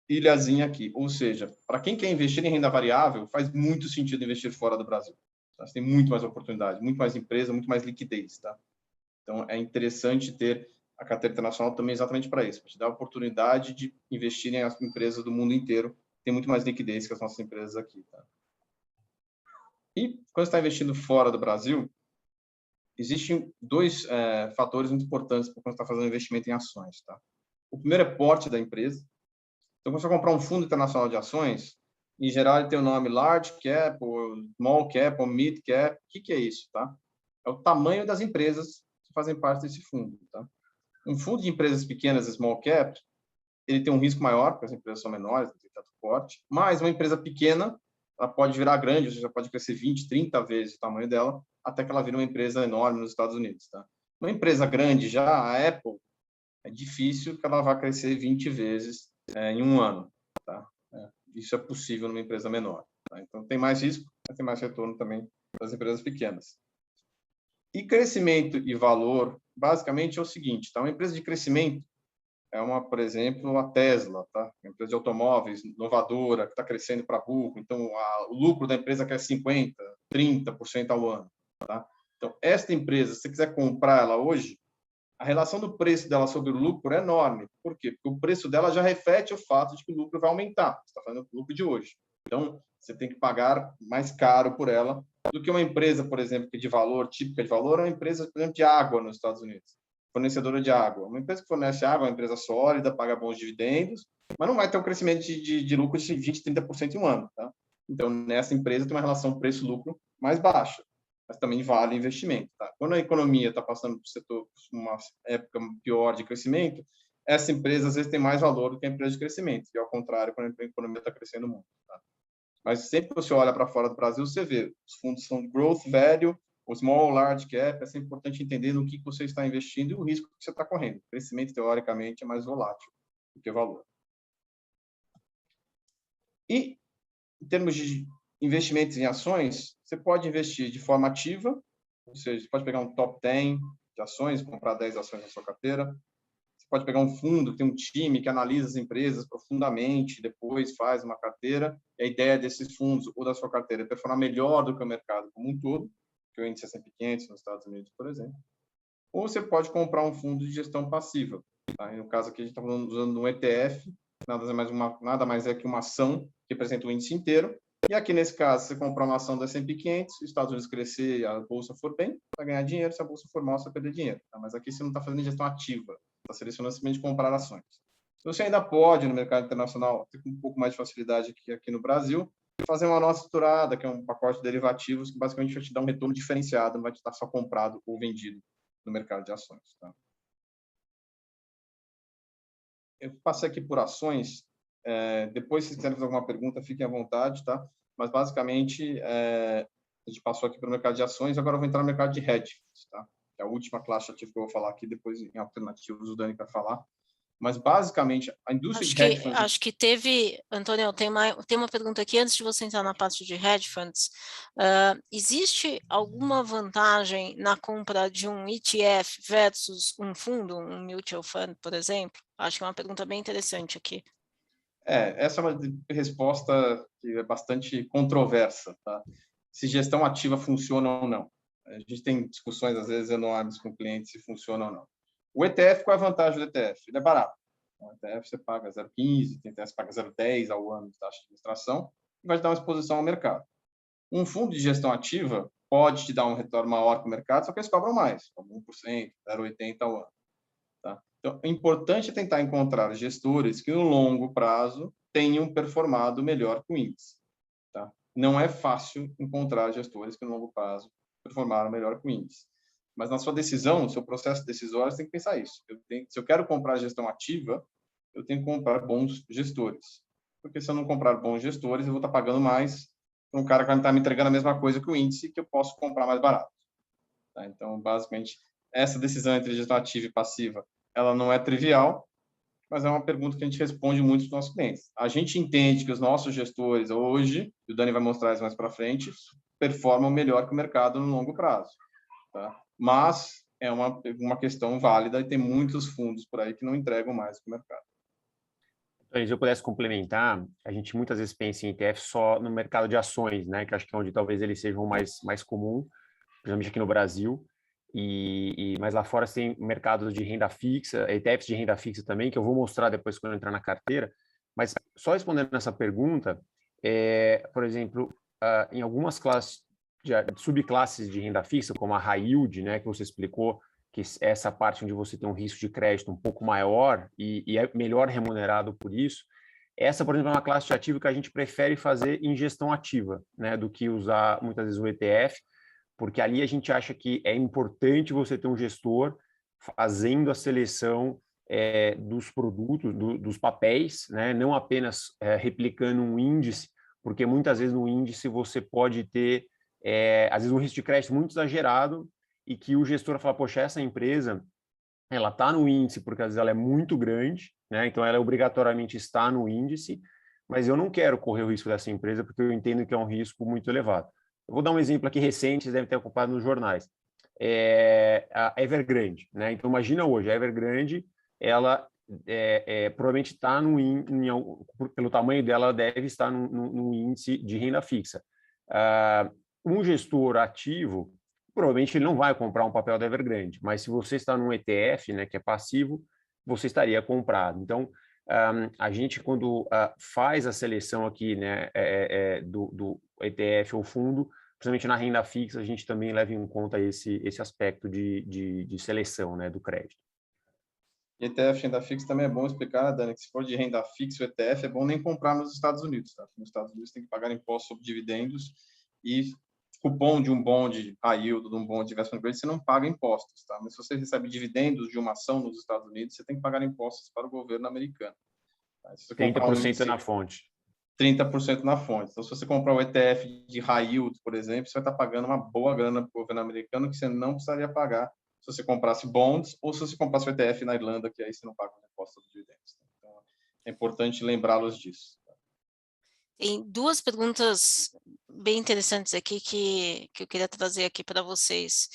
ilhazinha aqui. Ou seja, para quem quer investir em renda variável, faz muito sentido investir fora do Brasil. Tá? Você tem muito mais oportunidade, muito mais empresa, muito mais liquidez. Tá? Então, é interessante ter a carteira internacional também exatamente para isso, para te dar a oportunidade de investir em empresas do mundo inteiro. Tem muito mais liquidez que as nossas empresas aqui. Tá? E quando você está investindo fora do Brasil, existem 2 fatores muito importantes para quando você está fazendo investimento em ações. Tá? O primeiro é porte da empresa. Então, quando você comprar um fundo internacional de ações, em geral ele tem o nome Large Cap, ou Small Cap, ou Mid Cap. O que é isso? Tá? É o tamanho das empresas que fazem parte desse fundo. Tá? Um fundo de empresas pequenas, Small Cap, ele tem um risco maior, porque as empresas são menores, não tem tanto porte, mas uma empresa pequena, ela pode virar grande, ou seja, pode crescer 20, 30 vezes o tamanho dela, até que ela vira uma empresa enorme nos Estados Unidos. Tá? Uma empresa grande já, a Apple, é difícil que ela vá crescer 20 vezes em um ano. Tá? Isso é possível numa empresa menor. Tá? Então, tem mais risco, mas tem mais retorno também das empresas pequenas. E crescimento e valor, basicamente, é o seguinte. Tá? Uma empresa de crescimento é por exemplo, a Tesla, tá? Uma empresa de automóveis inovadora, que está crescendo para burro. Então, o lucro da empresa cresce 50%, 30% ao ano. Tá? Então, esta empresa, se você quiser comprar ela hoje, a relação do preço dela sobre o lucro é enorme. Por quê? Porque o preço dela já reflete o fato de que o lucro vai aumentar. Você está falando do lucro de hoje. Então, você tem que pagar mais caro por ela do que uma empresa, por exemplo, que de valor, típica de valor, é uma empresa, por exemplo, de água nos Estados Unidos. Fornecedora de água. Uma empresa que fornece água é uma empresa sólida, paga bons dividendos, mas não vai ter um crescimento de lucro de 20%, 30% em um ano. Tá? Então, nessa empresa tem uma relação preço-lucro mais baixa, mas também vale investimento. Tá? Quando a economia está passando por uma época pior de crescimento, essa empresa às vezes tem mais valor do que a empresa de crescimento, e ao contrário, quando a economia está crescendo muito. Tá? Mas sempre que você olha para fora do Brasil, você vê, os fundos são growth value, o small, large cap, é sempre importante entender no que você está investindo e o risco que você está correndo. O crescimento, teoricamente, é mais volátil do que o valor. E, em termos de investimentos em ações, você pode investir de forma ativa, ou seja, você pode pegar um top 10 de ações, comprar 10 ações na sua carteira. Você pode pegar um fundo, que tem um time que analisa as empresas profundamente, depois faz uma carteira, e a ideia desses fundos ou da sua carteira é performar melhor do que o mercado como um todo, que o índice S&P 500 nos Estados Unidos, por exemplo. Ou você pode comprar um fundo de gestão passiva. Tá? No caso aqui, a gente está usando um ETF, nada mais é que uma ação que representa o índice inteiro. E aqui, nesse caso, você comprar uma ação do S&P 500, os Estados Unidos crescer e a bolsa for bem, vai ganhar dinheiro, se a bolsa for mal, você vai perder dinheiro. Tá? Mas aqui você não está fazendo gestão ativa, está selecionando simplesmente comprar ações. Você ainda pode, no mercado internacional, ter um pouco mais de facilidade aqui no Brasil, fazer uma nota estruturada, que é um pacote de derivativos, que basicamente vai te dar um retorno diferenciado, não vai te dar só comprado ou vendido no mercado de ações. Tá? Eu passei aqui por ações, depois, se quiserem fazer alguma pergunta, fiquem à vontade, tá? Mas, basicamente, a gente passou aqui pelo mercado de ações, agora eu vou entrar no mercado de hedge funds, tá? Que é a última classe ativa que eu vou falar aqui, depois, em alternativos, o Dani vai falar. Mas, basicamente, a indústria de hedge funds... Acho que teve, Antônio, tem uma pergunta aqui, antes de você entrar na parte de hedge funds. Existe alguma vantagem na compra de um ETF versus um fundo, um mutual fund, por exemplo? Acho que é uma pergunta bem interessante aqui. Essa é uma resposta que é bastante controversa, tá? Se gestão ativa funciona ou não. A gente tem discussões, às vezes, enormes com clientes se funciona ou não. O ETF, qual é a vantagem do ETF? Ele é barato. O ETF você paga 0,15, tem ETF que paga 0,10 ao ano de taxa de administração e vai te dar uma exposição ao mercado. Um fundo de gestão ativa pode te dar um retorno maior que o mercado, só que eles cobram mais, como 1%, 0,80 ao ano. Tá? Então, é importante tentar encontrar gestores que, no longo prazo, tenham performado melhor que o índice. Tá? Não é fácil encontrar gestores que, no longo prazo, performaram melhor que o índice. Mas, na sua decisão, no seu processo decisório, você tem que pensar isso. Se eu quero comprar gestão ativa, eu tenho que comprar bons gestores. Porque, se eu não comprar bons gestores, eu vou estar pagando mais para um cara que vai estar me entregando a mesma coisa que o índice, que eu posso comprar mais barato. Tá? Então, basicamente, essa decisão entre gestão ativa e passiva, ela não é trivial, mas é uma pergunta que a gente responde muito para os nossos clientes. A gente entende que os nossos gestores hoje, e o Dani vai mostrar isso mais para frente, performam melhor que o mercado no longo prazo. Tá? Mas é uma questão válida e tem muitos fundos por aí que não entregam mais que o mercado. Então, se eu pudesse complementar, a gente muitas vezes pensa em ETF só no mercado de ações, né? Que acho que é onde talvez eles sejam mais comum, principalmente aqui no Brasil. Mas lá fora tem mercados de renda fixa, ETFs de renda fixa também, que eu vou mostrar depois quando eu entrar na carteira. Mas só respondendo essa pergunta, por exemplo, em algumas subclasses de renda fixa, como a high yield, né, que você explicou, que é essa parte onde você tem um risco de crédito um pouco maior e é melhor remunerado por isso, essa, por exemplo, é uma classe de ativo que a gente prefere fazer em gestão ativa, né, do que usar muitas vezes o ETF, porque ali a gente acha que é importante você ter um gestor fazendo a seleção dos produtos, dos papéis, né? Não apenas replicando um índice, porque muitas vezes no índice você pode ter, às vezes, um risco de crédito muito exagerado e que o gestor fala, poxa, essa empresa, ela está no índice porque às vezes ela é muito grande, né? Então ela obrigatoriamente está no índice, mas eu não quero correr o risco dessa empresa porque eu entendo que é um risco muito elevado. Eu vou dar um exemplo aqui recente, vocês devem ter acompanhado nos jornais. A Evergrande, né? Então, imagina hoje, a Evergrande, ela provavelmente está pelo tamanho dela, ela deve estar num índice de renda fixa. Um gestor ativo, provavelmente ele não vai comprar um papel da Evergrande, mas se você está num ETF, né, que é passivo, você estaria comprado. Então, a gente, quando faz a seleção aqui, né, do ETF ou fundo, principalmente na renda fixa, a gente também leva em conta esse aspecto de seleção, né, do crédito. ETF renda fixa também é bom explicar, Dani, que se for de renda fixa o ETF, é bom nem comprar nos Estados Unidos. Tá? Nos Estados Unidos tem que pagar imposto sobre dividendos e cupom de um bonde high yield, de um bonde de investment grade, você não paga impostos. Tá? Mas se você recebe dividendos de uma ação nos Estados Unidos, você tem que pagar impostos para o governo americano. Tá? Se você 30% na fonte. 30% na fonte. Então, se você comprar um ETF de high yield, por exemplo, você vai estar pagando uma boa grana para o governo americano que você não precisaria pagar se você comprasse bonds ou se você comprasse o ETF na Irlanda, que aí você não paga o imposto dos dividendos. Então, é importante lembrá-los disso. Tem duas perguntas bem interessantes aqui que eu queria trazer aqui para vocês.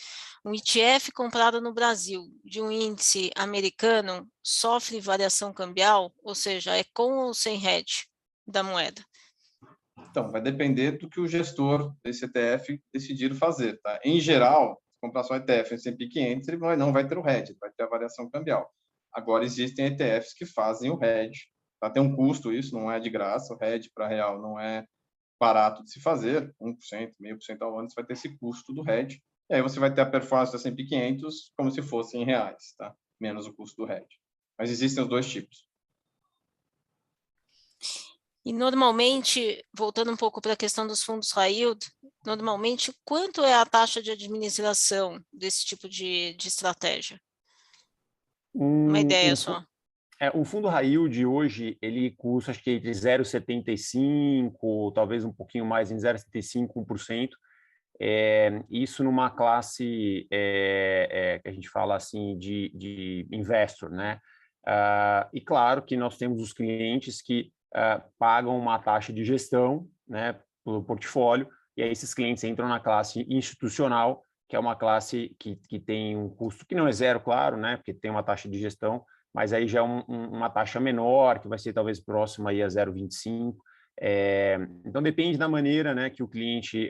Um ETF comprado no Brasil de um índice americano sofre variação cambial, ou seja, é com ou sem hedge da moeda? Então, vai depender do que o gestor desse ETF decidir fazer, tá? Em geral, comprar só ETF S&P 500, ele não vai ter o hedge, vai ter a variação cambial. Agora, existem ETFs que fazem o hedge, tá? Tem um custo isso, não é de graça, o hedge para real não é barato de se fazer, 1%, 0,5% ao ano, você vai ter esse custo do hedge, e aí você vai ter a performance do S&P 500 como se fosse em reais, tá? Menos o custo do hedge. Mas existem os dois tipos. E normalmente, voltando um pouco para a questão dos fundos high yield, normalmente quanto é a taxa de administração desse tipo de estratégia? Uma ideia só. O fundo high yield hoje, ele custa, acho que entre 0,75%, talvez um pouquinho mais, em 0,75%, 1%. Isso numa classe que a gente fala assim de investor, né? E claro que nós temos os clientes que pagam uma taxa de gestão, né, pelo portfólio, e aí esses clientes entram na classe institucional, que é uma classe que tem um custo que não é zero, claro, né, porque tem uma taxa de gestão, mas aí já é uma taxa menor, que vai ser talvez próxima aí a 0,25%. Então depende da maneira, né, que o cliente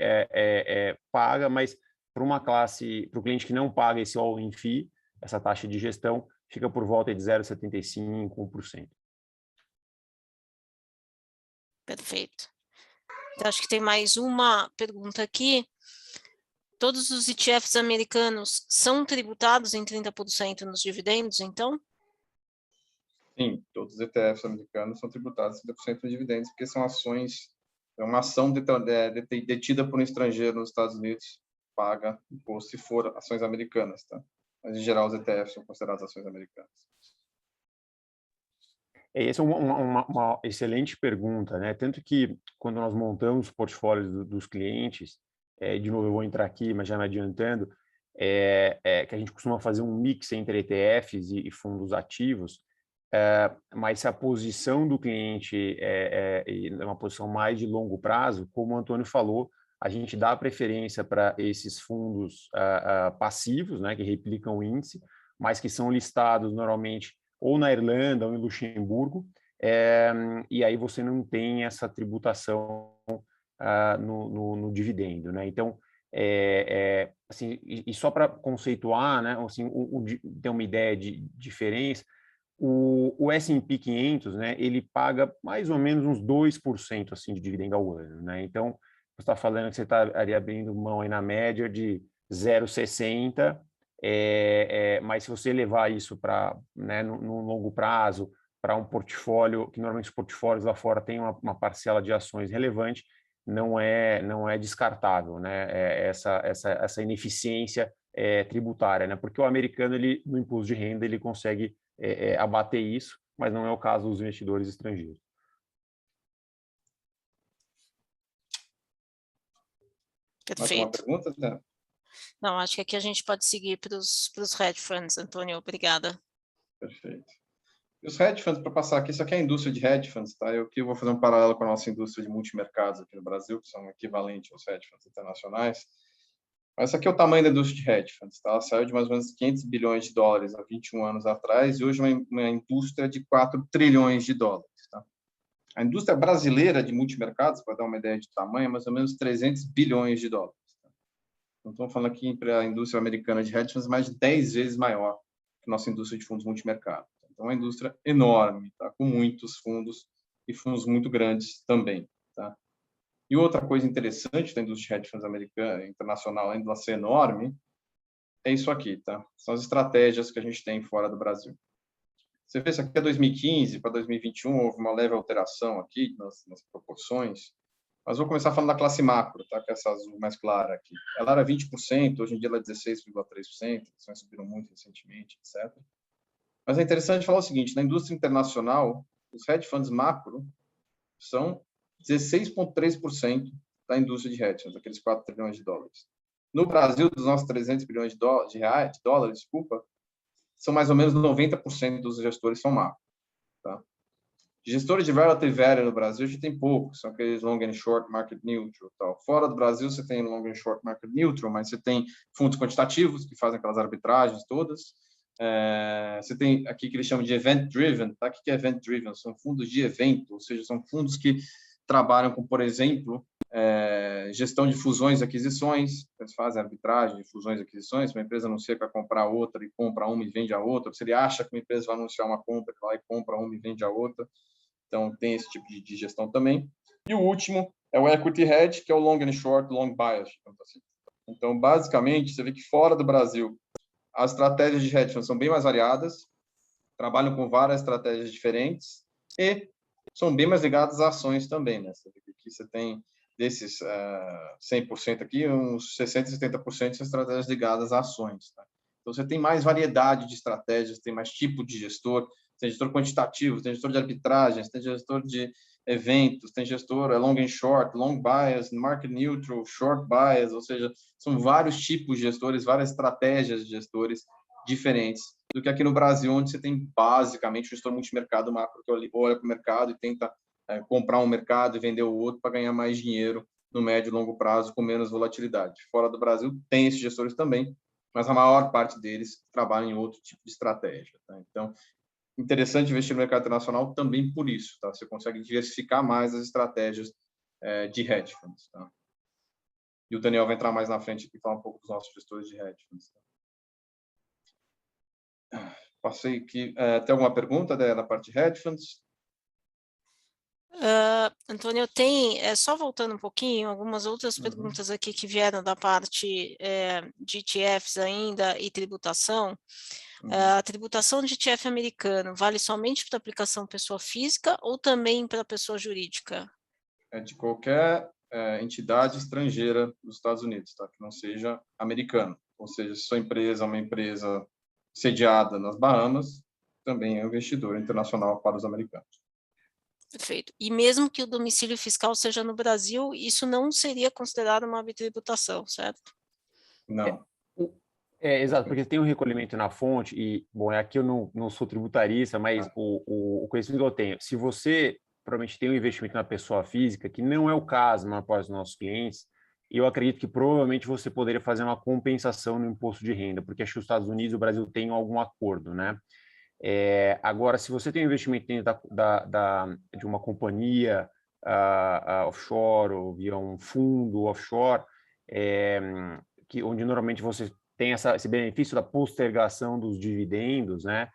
paga, mas para uma classe, para o cliente que não paga esse all-in fee, essa taxa de gestão fica por volta de 0,75%, 1%. Perfeito. Então, acho que tem mais uma pergunta aqui. Todos os ETFs americanos são tributados em 30% nos dividendos, então? Sim, todos os ETFs americanos são tributados 30% de dividendos, porque são ações, é uma ação detida por um estrangeiro nos Estados Unidos, paga imposto se for ações americanas, tá? Mas, em geral, os ETFs são considerados ações americanas. Essa é uma excelente pergunta, né? Tanto que, quando nós montamos os portfólios dos clientes, de novo eu vou entrar aqui, mas já me adiantando, que a gente costuma fazer um mix entre ETFs e fundos ativos, mas se a posição do cliente é uma posição mais de longo prazo, como o Antônio falou, a gente dá preferência para esses fundos passivos, né, que replicam o índice, mas que são listados normalmente ou na Irlanda ou em Luxemburgo, e aí você não tem essa tributação no dividendo, né? Então, assim, e só para conceituar, né, assim, ter uma ideia de diferença, o S&P 500, né, ele paga mais ou menos uns 2% assim, de dividendo ao ano, né? Então, você está falando que você estaria abrindo mão aí na média de 0,60%, mas se você levar isso para, né, no longo prazo, para um portfólio, que normalmente os portfólios lá fora têm uma parcela de ações relevante, não é descartável, né, essa ineficiência tributária, né? Porque o americano, ele, no imposto de renda, ele consegue abater isso, mas não é o caso dos investidores estrangeiros. Perfeito. Mais uma pergunta, Dana? Não, acho que aqui a gente pode seguir para os hedge funds, Antônio, obrigada. Perfeito. E os hedge funds, para passar aqui, isso aqui é a indústria de hedge funds, tá? Eu aqui vou fazer um paralelo com a nossa indústria de multimercados aqui no Brasil, que são equivalentes aos hedge funds internacionais. Mas esse aqui é o tamanho da indústria de hedge funds, tá? Ela saiu de mais ou menos 500 bilhões de dólares há 21 anos atrás e hoje é uma indústria de 4 trilhões de dólares, tá? A indústria brasileira de multimercados, para dar uma ideia de tamanho, é mais ou menos 300 bilhões de dólares. Tá? Então, estamos falando aqui para a indústria americana de hedge funds mais de 10 vezes maior que a nossa indústria de fundos multimercado. Então, é uma indústria enorme, tá? Com muitos fundos e fundos muito grandes também, tá? E outra coisa interessante da indústria de hedge funds americana, internacional, além de ela ser enorme, é isso aqui, tá? São as estratégias que a gente tem fora do Brasil. Você vê, isso aqui é 2015 para 2021, houve uma leve alteração aqui nas proporções, mas vou começar falando da classe macro, tá? Que é essa azul mais clara aqui. Ela era 20%, hoje em dia ela é 16,3%, ações subiram muito recentemente, etc. Mas é interessante falar o seguinte, na indústria internacional, os hedge funds macro são 16,3% da indústria de hedge funds, aqueles 4 trilhões de dólares. No Brasil, dos nossos 300 bilhões de dólares, são mais ou menos 90% dos gestores são macro. Tá? Gestores de relative value no Brasil a gente tem poucos, são aqueles long and short market neutral. Tal. Fora do Brasil você tem long and short market neutral, mas você tem fundos quantitativos que fazem aquelas arbitragens todas. Você tem aqui que eles chamam de event driven. Tá? O que é event driven? São fundos de evento, ou seja, são fundos que trabalham com, por exemplo, gestão de fusões e aquisições. Eles fazem arbitragem de fusões e aquisições. Uma empresa anuncia que vai comprar outra e compra uma e vende a outra. Se ele acha que uma empresa vai anunciar uma compra, ele vai e compra uma e vende a outra. Então, tem esse tipo de gestão também. E o último é o equity hedge, que é o long and short, long bias. Então, basicamente, você vê que fora do Brasil, as estratégias de hedge funds são bem mais variadas, trabalham com várias estratégias diferentes e são bem mais ligadas a ações também. Né? Você vê que aqui você tem, desses 100% aqui, uns 60%, 70% são estratégias ligadas a ações. Tá? Então, você tem mais variedade de estratégias, tem mais tipo de gestor, tem gestor quantitativo, tem gestor de arbitragens, tem gestor de eventos, tem gestor long and short, long bias, market neutral, short bias, ou seja, são vários tipos de gestores, várias estratégias de gestores diferentes do que aqui no Brasil, onde você tem basicamente um gestor multimercado macro que olha para o mercado e tenta comprar um mercado e vender o outro para ganhar mais dinheiro no médio e longo prazo com menos volatilidade. Fora do Brasil tem esses gestores também, mas a maior parte deles trabalham em outro tipo de estratégia. Tá? Então, interessante investir no mercado internacional também por isso. Tá? Você consegue diversificar mais as estratégias de hedge funds. Tá? E o Daniel vai entrar mais na frente aqui e falar um pouco dos nossos gestores de hedge funds. Tá? Passei aqui. Tem alguma pergunta na parte de hedge funds? Antônio, só voltando um pouquinho, algumas outras perguntas aqui que vieram da parte de ETFs ainda e tributação. A tributação de ETF americano vale somente para aplicação pessoa física ou também para pessoa jurídica? É de qualquer entidade estrangeira dos Estados Unidos, tá? Que não seja americana. Ou seja, se sua empresa é uma empresa sediada nas Bahamas, também é um investidor internacional para os americanos. Perfeito. E mesmo que o domicílio fiscal seja no Brasil, isso não seria considerado uma bitributação, certo? Não. Exato, porque tem um recolhimento na fonte e, bom, aqui eu não sou tributarista, mas o conhecimento que eu tenho, se você provavelmente tem um investimento na pessoa física, que não é o caso na parte dos nossos clientes, eu acredito que provavelmente você poderia fazer uma compensação no imposto de renda, porque acho que os Estados Unidos e o Brasil têm algum acordo, né? Agora, se você tem um investimento dentro de uma companhia offshore ou via um fundo offshore, onde normalmente você tem esse benefício da postergação dos dividendos, né?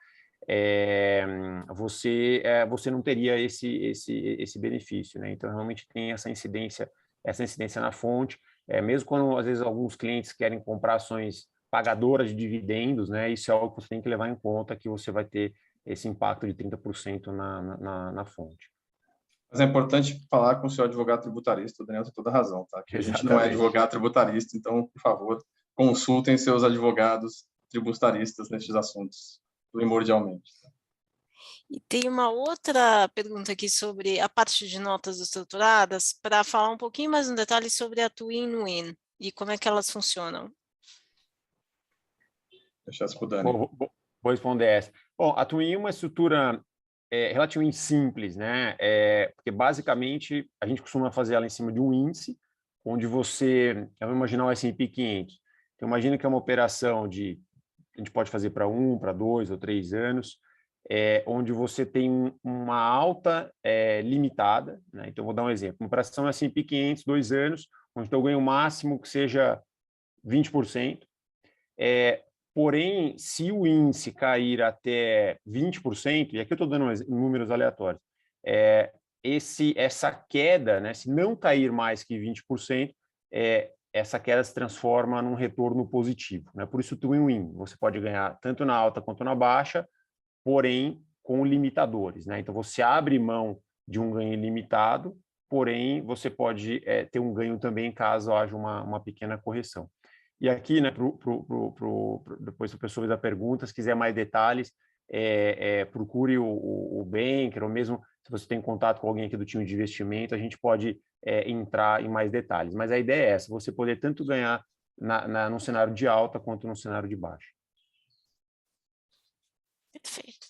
Você não teria esse benefício, né? Então, realmente tem essa incidência na fonte, mesmo quando, às vezes, alguns clientes querem comprar ações pagadoras de dividendos, né? Isso é algo que você tem que levar em conta, que você vai ter esse impacto de 30% na fonte. Mas é importante falar com o seu advogado tributarista, o Daniel tem toda a razão, tá? Que a gente não é advogado tributarista, então, por favor, consultem seus advogados tributaristas nesses assuntos, primordialmente. E tem uma outra pergunta aqui sobre a parte de notas estruturadas, para falar um pouquinho mais no detalhe sobre a Twin e como é que elas funcionam. Deixa eu para o Dani. Vou responder essa. Bom, a Twin é uma estrutura relativamente simples, né? Porque, basicamente, a gente costuma fazer ela em cima de um índice, onde eu vou imaginar o S&P 500. Então, imagina que é uma operação a gente pode fazer para 1, para 2 ou 3 anos, onde você tem uma alta limitada, né? Então, vou dar um exemplo. Uma operação S&P 500, 2 anos, onde eu ganho o máximo que seja 20%. Porém, se o índice cair até 20%, e aqui eu estou dando números aleatórios, essa queda, né, se não cair mais que 20%, essa queda se transforma num retorno positivo, né? Por isso, o win-win. Você pode ganhar tanto na alta quanto na baixa, porém com limitadores, né? Então, você abre mão de um ganho limitado, porém, você pode ter um ganho também caso haja uma pequena correção. E aqui, né, depois se a pessoa fizer perguntas, se quiser mais detalhes, procure o banker, ou mesmo se você tem contato com alguém aqui do time de investimento, a gente pode entrar em mais detalhes. Mas a ideia é essa, você poder tanto ganhar num cenário de alta quanto num cenário de baixa. Perfeito.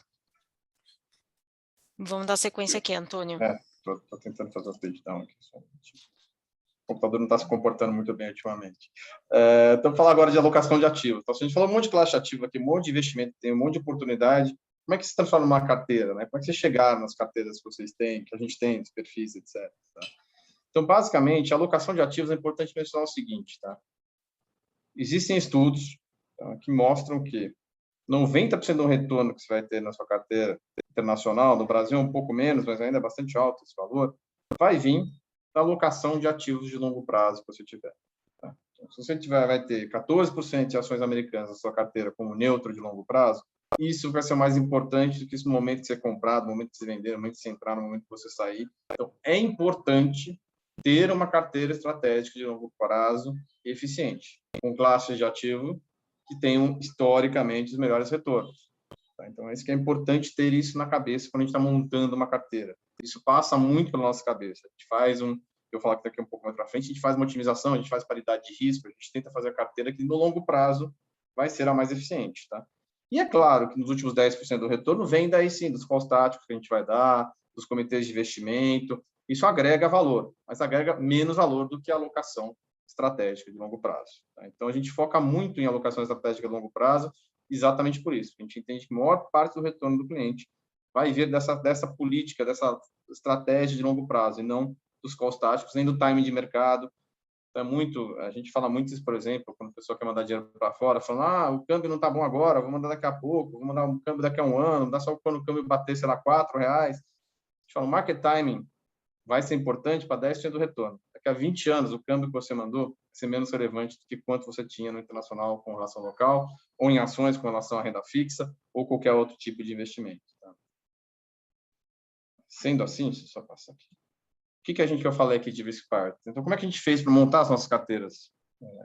Vamos dar sequência aqui, Antônio. Estou tentando fazer o page down aqui. O computador não está se comportando muito bem ultimamente. Então, vamos falar agora de alocação de ativos. Então, se a gente falou um monte de classe de ativo aqui, um monte de investimento, tem um monte de oportunidade, como é que se transforma numa carteira? Né? Como é que vocês chegaram nas carteiras que vocês têm, que a gente tem, os perfis, etc. Tá? Então, basicamente, a alocação de ativos é importante mencionar o seguinte, tá? Existem estudos, tá, que mostram que 90% do retorno que você vai ter na sua carteira internacional, no Brasil um pouco menos, mas ainda é bastante alto esse valor, vai vir da alocação de ativos de longo prazo que você tiver. Tá? Então, se você vai ter 14% de ações americanas na sua carteira como neutro de longo prazo, isso vai ser mais importante do que esse momento de você comprar, no momento de você vender, no momento de você entrar, no momento de você sair. Então, é importante ter uma carteira estratégica de longo prazo eficiente, com classes de ativo que tenham, historicamente, os melhores retornos. Tá? Então, é isso que é importante ter isso na cabeça quando a gente está montando uma carteira. Isso passa muito pela nossa cabeça. A gente faz eu vou falar daqui um pouco mais para frente, a gente faz uma otimização, a gente faz paridade de risco, a gente tenta fazer a carteira que, no longo prazo, vai ser a mais eficiente. Tá? E é claro que nos últimos 10% do retorno vem daí, sim, dos calls táticos que a gente vai dar, dos comitês de investimento. Isso agrega valor, mas agrega menos valor do que a alocação estratégica de longo prazo. Tá? Então, a gente foca muito em alocação estratégica de longo prazo, exatamente por isso. A gente entende que a maior parte do retorno do cliente vai vir dessa política, dessa estratégia de longo prazo, e não dos calls táticos, nem do timing de mercado. Então, a gente fala muito isso, por exemplo, quando a pessoa quer mandar dinheiro para fora, falando, o câmbio não está bom agora, vou mandar daqui a pouco, vou mandar um câmbio daqui a um ano, dá só quando o câmbio bater, sei lá, R$4. A gente fala, o market timing vai ser importante para 10% do retorno. Daqui a 20 anos, o câmbio que você mandou vai ser menos relevante do que quanto você tinha no internacional com relação ao local, ou em ações com relação à renda fixa, ou qualquer outro tipo de investimento. Tá? Sendo assim, deixa eu só passar aqui. O que a gente vai falar aqui de risk part? Então, como é que a gente fez para montar as nossas carteiras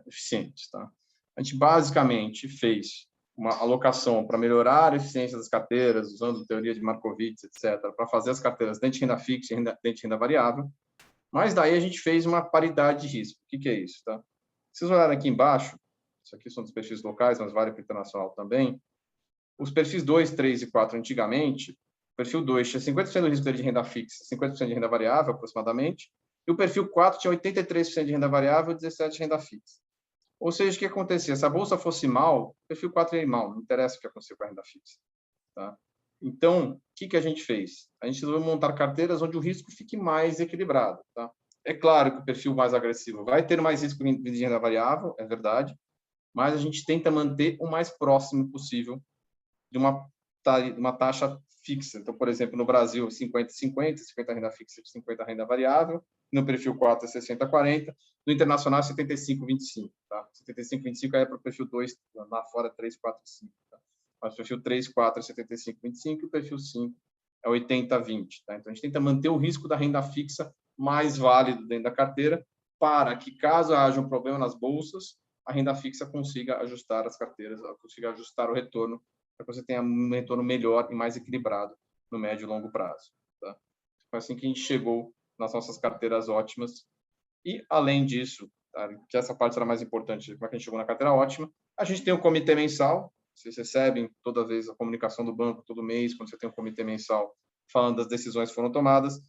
eficientes? Tá? A gente basicamente fez uma alocação para melhorar a eficiência das carteiras, usando teoria de Markowitz, etc., para fazer as carteiras dentro de renda fixa e dentro de renda variável. Mas daí a gente fez uma paridade de risco. O que é isso? Tá? Se vocês olharem aqui embaixo, isso aqui são dos perfis locais, mas vale para o internacional também. Os perfis 2, 3 e 4, antigamente, o perfil 2 tinha 50% do risco dele de renda fixa, 50% de renda variável, aproximadamente, e o perfil 4 tinha 83% de renda variável e 17% de renda fixa. Ou seja, o que acontecia? Se a bolsa fosse mal, o perfil 4 ia ir mal, não interessa o que aconteceu com a renda fixa. Tá? Então, o que a gente fez? A gente resolveu montar carteiras onde o risco fique mais equilibrado. Tá? É claro que o perfil mais agressivo vai ter mais risco de renda variável, é verdade, mas a gente tenta manter o mais próximo possível de uma taxa fixa. Então, por exemplo, no Brasil, 50-50, 50 renda fixa e 50 renda variável. No perfil 4 é 60-40. No internacional, 75-25. Tá? 75-25 é para o perfil 2, lá fora 3-4-5. Tá? Mas o perfil 3, 4 é 75-25 e o perfil 5 é 80-20. Tá? Então, a gente tenta manter o risco da renda fixa mais válido dentro da carteira para que, caso haja um problema nas bolsas, a renda fixa consiga ajustar as carteiras, consiga ajustar o retorno para que você tenha um retorno melhor e mais equilibrado no médio e longo prazo. Tá? Foi assim que a gente chegou nas nossas carteiras ótimas. E, além disso, tá, que essa parte era mais importante, como é que a gente chegou na carteira ótima, a gente tem um comitê mensal, vocês recebem toda vez a comunicação do banco, todo mês, quando você tem um comitê mensal falando das decisões que foram tomadas.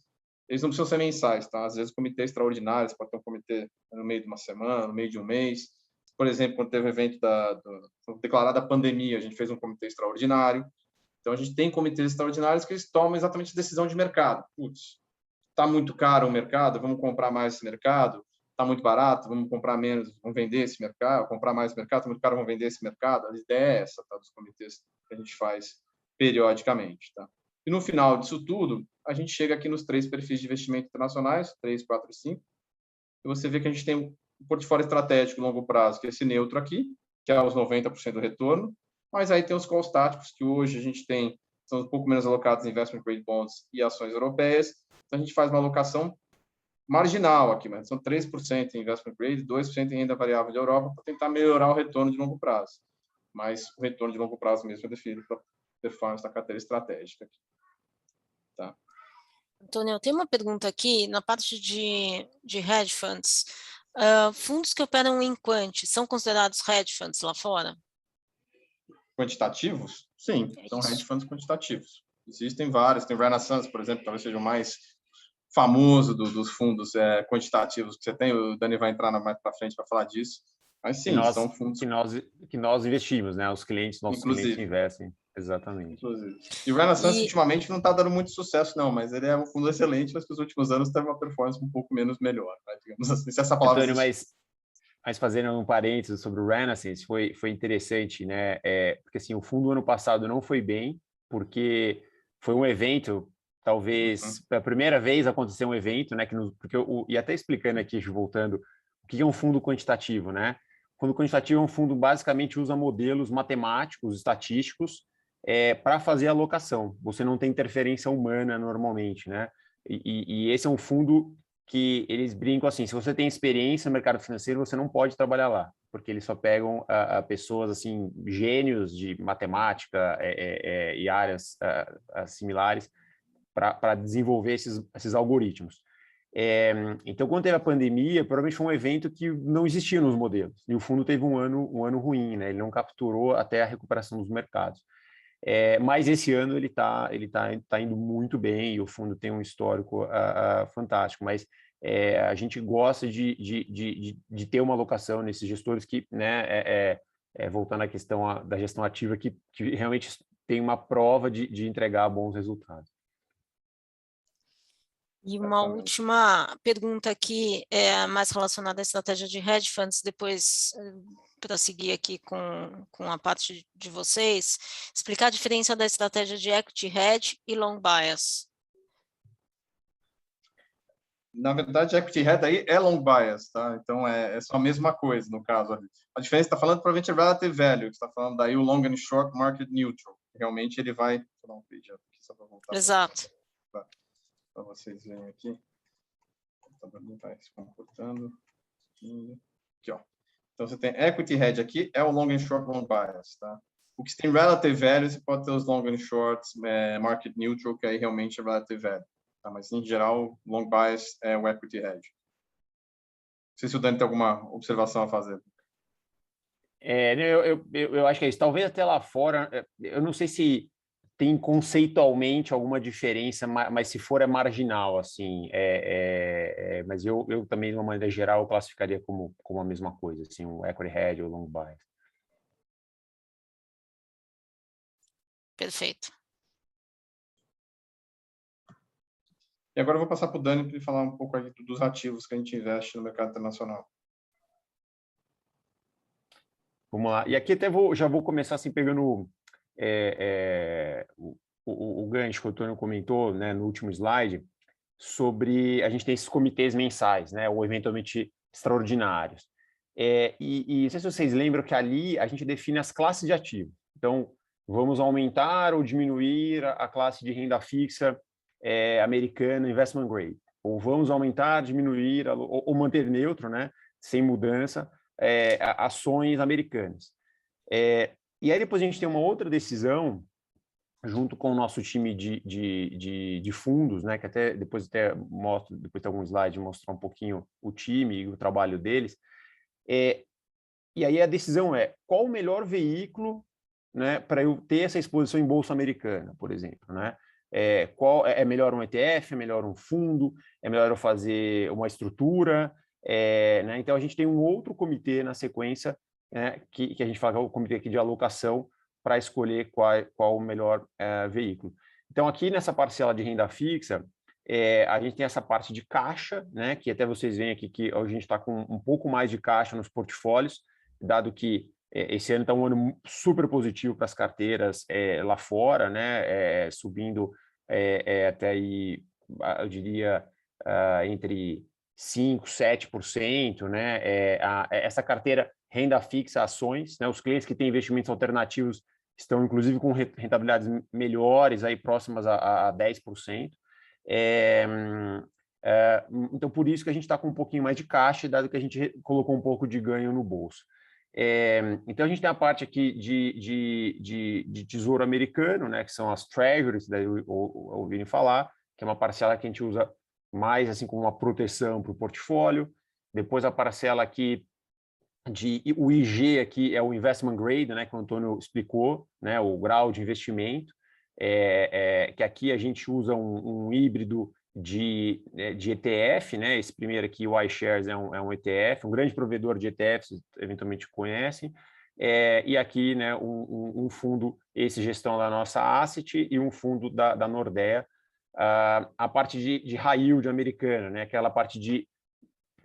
Eles não precisam ser mensais, tá? Às vezes, comitê extraordinário, você pode ter um comitê no meio de uma semana, no meio de um mês. Por exemplo, quando teve o evento declarada a pandemia, a gente fez um comitê extraordinário. Então, a gente tem comitês extraordinários que eles tomam exatamente a decisão de mercado. Putz, está muito caro o mercado, vamos comprar mais esse mercado. Está muito barato, vamos comprar menos, vamos vender esse mercado. Comprar mais mercado, está muito caro, vamos vender esse mercado. A ideia é essa, tá? Dos comitês que a gente faz periodicamente. Tá? E, no final disso tudo, a gente chega aqui nos 3 perfis de investimento internacionais, 3, 4 e 5. E você vê que a gente tem um portfólio estratégico de longo prazo, que é esse neutro aqui, que é os 90% do retorno, mas aí tem os calls táticos, que hoje a gente tem, são um pouco menos alocados em investment grade bonds e ações europeias, então a gente faz uma alocação marginal aqui, mas são 3% em investment grade, 2% em renda variável de Europa, para tentar melhorar o retorno de longo prazo, mas o retorno de longo prazo mesmo é definido para a performance da carteira estratégica. Tá? Antônio, eu tenho uma pergunta aqui na parte de hedge funds. Fundos que operam em quant são considerados hedge funds lá fora? Quantitativos? Sim, É são isso. hedge funds quantitativos. Existem vários, tem o Renaissance, por exemplo, talvez seja o mais famoso dos fundos quantitativos que você tem, o Dani vai entrar mais para frente para falar disso, mas sim, são fundos... Que nós investimos, né? Os nossos clientes Inclusive. investem, exatamente. Inclusive. E o Renaissance, ultimamente, não está dando muito sucesso, não, mas ele é um fundo excelente, mas que nos últimos anos teve uma performance um pouco menos melhor, né? Digamos assim, se essa palavra Antônio, mas fazendo um parênteses sobre o Renaissance, foi interessante, né? Porque assim, o fundo ano passado não foi bem, porque foi um evento, talvez, pela primeira vez aconteceu um evento, né? E até explicando aqui, voltando, o que é um fundo quantitativo, né? O fundo quantitativo é um fundo basicamente usa modelos matemáticos, estatísticos, para fazer a alocação. Você não tem interferência humana normalmente, né? E esse é um fundo que eles brincam assim, se você tem experiência no mercado financeiro, você não pode trabalhar lá, porque eles só pegam pessoas, assim, gênios de matemática e áreas similares para desenvolver esses algoritmos. Então, quando teve a pandemia, provavelmente foi um evento que não existia nos modelos, e o fundo teve um ano ruim, né? Ele não capturou até a recuperação dos mercados. Mas esse ano ele tá indo muito bem e o fundo tem um histórico fantástico, mas a gente gosta de ter uma alocação nesses gestores que, né, voltando à questão da gestão ativa, que realmente tem uma prova de entregar bons resultados. E uma última pergunta aqui, mais relacionada à estratégia de hedge funds, depois para seguir aqui com a parte de vocês, explicar a diferença da estratégia de equity hedge e long bias. Na verdade, equity hedge aí é long bias, tá? Então, é só a mesma coisa, no caso. A diferença está falando provavelmente relative value, que está falando daí o long and short market neutral. Realmente ele vai... Vou dar um vídeo aqui só para voltar. Exato. Para vocês verem aqui. Está se comportando. Aqui, ó. Então, você tem equity hedge aqui, é o long and short long bias, tá? O que tem relative value, você pode ter os long and shorts, market neutral, que aí realmente é relative value. Tá? Mas, em geral, long bias é o equity hedge. Não sei se o Dani tem alguma observação a fazer. Eu acho que é isso. Talvez até lá fora, eu não sei se tem conceitualmente alguma diferença, mas se for é marginal, assim. Mas eu também, de uma maneira geral, eu classificaria como a mesma coisa, assim, o equity hedge ou long bias. Perfeito. E agora eu vou passar para o Dani para ele falar um pouco aí dos ativos que a gente investe no mercado internacional. Vamos lá. E aqui até já vou começar assim, pegando o gancho que o Antônio comentou, né, no último slide, sobre a gente tem esses comitês mensais, né, ou eventualmente extraordinários. E não sei se vocês lembram que ali a gente define as classes de ativos. Então, vamos aumentar ou diminuir a classe de renda fixa americana investment grade, ou vamos aumentar, diminuir ou manter neutro, né, sem mudança, ações americanas. E aí depois a gente tem uma outra decisão junto com o nosso time de fundos, né, que depois mostro, depois tem algum slide mostrar um pouquinho o time e o trabalho deles. E aí a decisão é qual o melhor veículo, né, para eu ter essa exposição em bolsa americana, por exemplo, né? Qual é melhor um ETF, é melhor um fundo, é melhor eu fazer uma estrutura, né? Então a gente tem um outro comitê na sequência, né, que a gente fala que é o comitê aqui de alocação para escolher qual o melhor veículo. Então aqui nessa parcela de renda fixa, a gente tem essa parte de caixa, né, que até vocês veem aqui que a gente está com um pouco mais de caixa nos portfólios, dado que esse ano está um ano super positivo para as carteiras lá fora, né, subindo até aí, eu diria, entre 5%, 7%, né, essa carteira renda fixa, ações, né, os clientes que têm investimentos alternativos estão, inclusive, com rentabilidades melhores, aí próximas a 10%. Então, por isso que a gente está com um pouquinho mais de caixa, dado que a gente colocou um pouco de ganho no bolso. Então, a gente tem a parte aqui de tesouro americano, né, que são as treasuries, daí ouvirem falar, que é uma parcela que a gente usa mais assim como uma proteção para o portfólio. Depois a parcela aqui o IG aqui é o investment grade, né, que o Antônio explicou, né, o grau de investimento. que aqui a gente usa um híbrido de ETF, né? Esse primeiro aqui, o iShares, é um ETF, um grande provedor de ETFs, eventualmente conhecem, e aqui, né, um fundo, esse gestão da nossa Asset, e um fundo da Nordea, a parte de high yield americana, né? Aquela parte de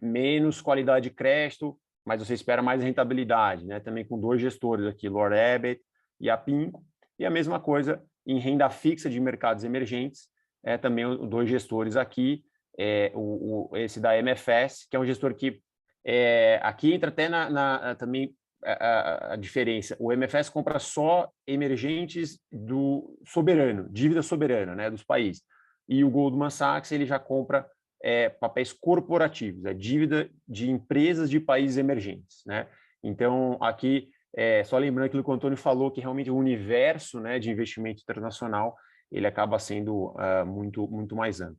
menos qualidade de crédito, mas você espera mais rentabilidade, né? Também com 2 gestores aqui, Lord Abbett e a PIMCO, e a mesma coisa em renda fixa de mercados emergentes, também 2 gestores aqui, esse da MFS, que é um gestor que aqui entra até também a diferença. O MFS compra só emergentes do soberano, dívida soberana, né, dos países. E o Goldman Sachs ele já compra papéis corporativos, dívida de empresas de países emergentes, né? Então, aqui, só lembrando aquilo que o Antônio falou, que realmente o universo, né, de investimento internacional ele acaba sendo muito mais amplo.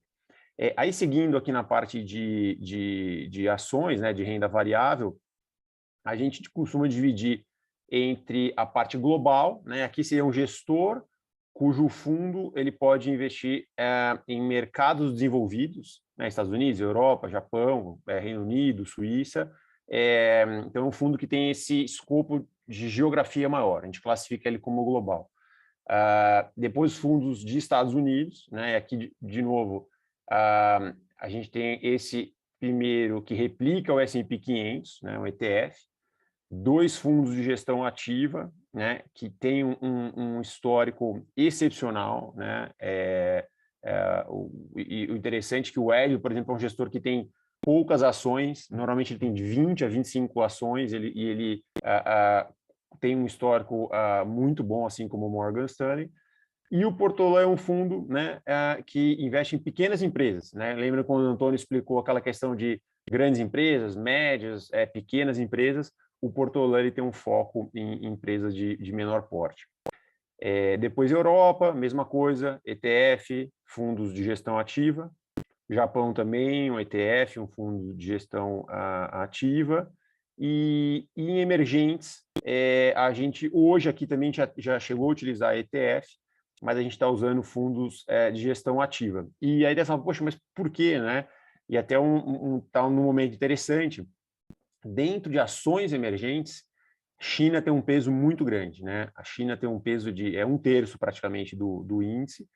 Aí, seguindo aqui na parte de ações, né, de renda variável, a gente costuma dividir entre a parte global, né, aqui seria um gestor cujo fundo ele pode investir em mercados desenvolvidos, né, Estados Unidos, Europa, Japão, Reino Unido, Suíça. Então, é um fundo que tem esse escopo de geografia maior, a gente classifica ele como global. Depois, fundos de Estados Unidos, né, aqui, de novo, a gente tem esse primeiro que replica o S&P 500, né, um ETF, 2 fundos de gestão ativa, né, que tem um histórico excepcional, né, o interessante é que o Hélio, por exemplo, é um gestor que tem poucas ações, normalmente ele tem de 20 a 25 ações, ele tem um histórico muito bom, assim como o Morgan Stanley. E o Portolã é um fundo, né, que investe em pequenas empresas, né? Lembra quando o Antônio explicou aquela questão de grandes empresas, médias, pequenas empresas? O Portolã ele tem um foco em empresas de menor porte. Depois, Europa, mesma coisa, ETF, fundos de gestão ativa. Japão também, um ETF, um fundo de gestão ativa. E em emergentes, a gente hoje aqui também já chegou a utilizar ETF, mas a gente está usando fundos de gestão ativa. E aí dessa, poxa, mas por quê, né? E até tá num momento interessante. Dentro de ações emergentes, China tem um peso muito grande, né? A China tem um peso de 1/3 praticamente do índice,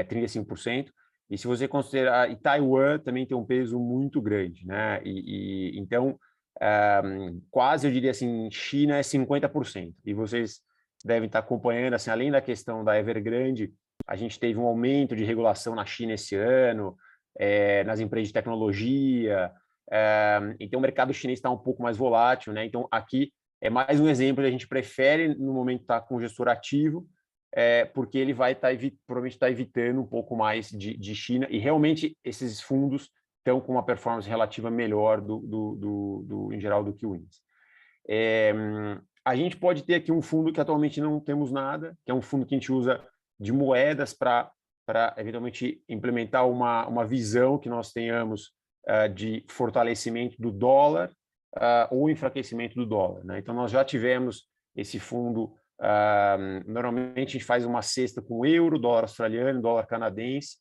35%. E se você considerar, e Taiwan também tem um peso muito grande, né? Então, quase eu diria assim, China é 50%. E vocês devem estar acompanhando, assim, além da questão da Evergrande, a gente teve um aumento de regulação na China esse ano, nas empresas de tecnologia. Então, o mercado chinês está um pouco mais volátil, né? Então, aqui é mais um exemplo que a gente prefere, no momento, estar com o gestor ativo, porque ele vai provavelmente estar evitando um pouco mais de China, e realmente esses fundos estão com uma performance relativa melhor em geral do que o índice. A gente pode ter aqui um fundo que atualmente não temos nada, que é um fundo que a gente usa de moedas para eventualmente implementar uma visão que nós tenhamos de fortalecimento do dólar ou enfraquecimento do dólar, né? Então, nós já tivemos esse fundo, normalmente a gente faz uma cesta com euro, dólar australiano, dólar canadense,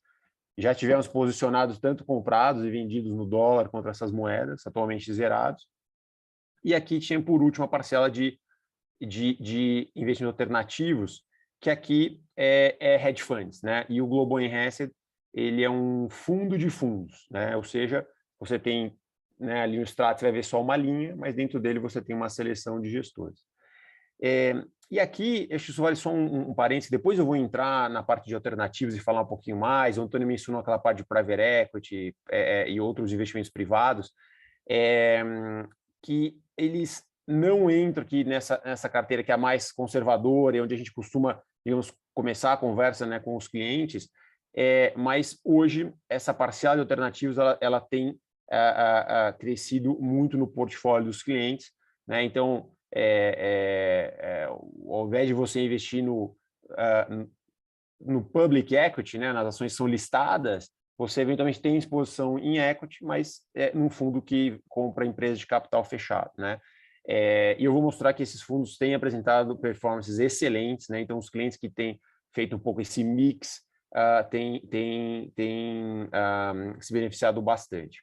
já tivemos posicionados tanto comprados e vendidos no dólar contra essas moedas, atualmente zerados. E aqui tinha, por último, a parcela de investimentos alternativos, que aqui é hedge funds, né? E o Global Enhanced, ele é um fundo de fundos, né? Ou seja, você tem, né, ali no extrato, você vai ver só uma linha, mas dentro dele você tem uma seleção de gestores. E aqui, isso vale só um parênteses, depois eu vou entrar na parte de alternativos e falar um pouquinho mais. O Antônio mencionou aquela parte de private equity e outros investimentos privados, que eles não entram aqui nessa carteira que é a mais conservadora, e onde a gente costuma, digamos, começar a conversa, né, com os clientes, mas hoje essa parcela de alternativos ela tem crescido muito no portfólio dos clientes, né? Então, ao invés de você investir no public equity, né, nas ações que são listadas, você eventualmente tem exposição em equity, mas num fundo que compra empresas de capital fechado, né? E eu vou mostrar que esses fundos têm apresentado performances excelentes, né? Então, os clientes que têm feito um pouco esse mix, tem se beneficiado bastante.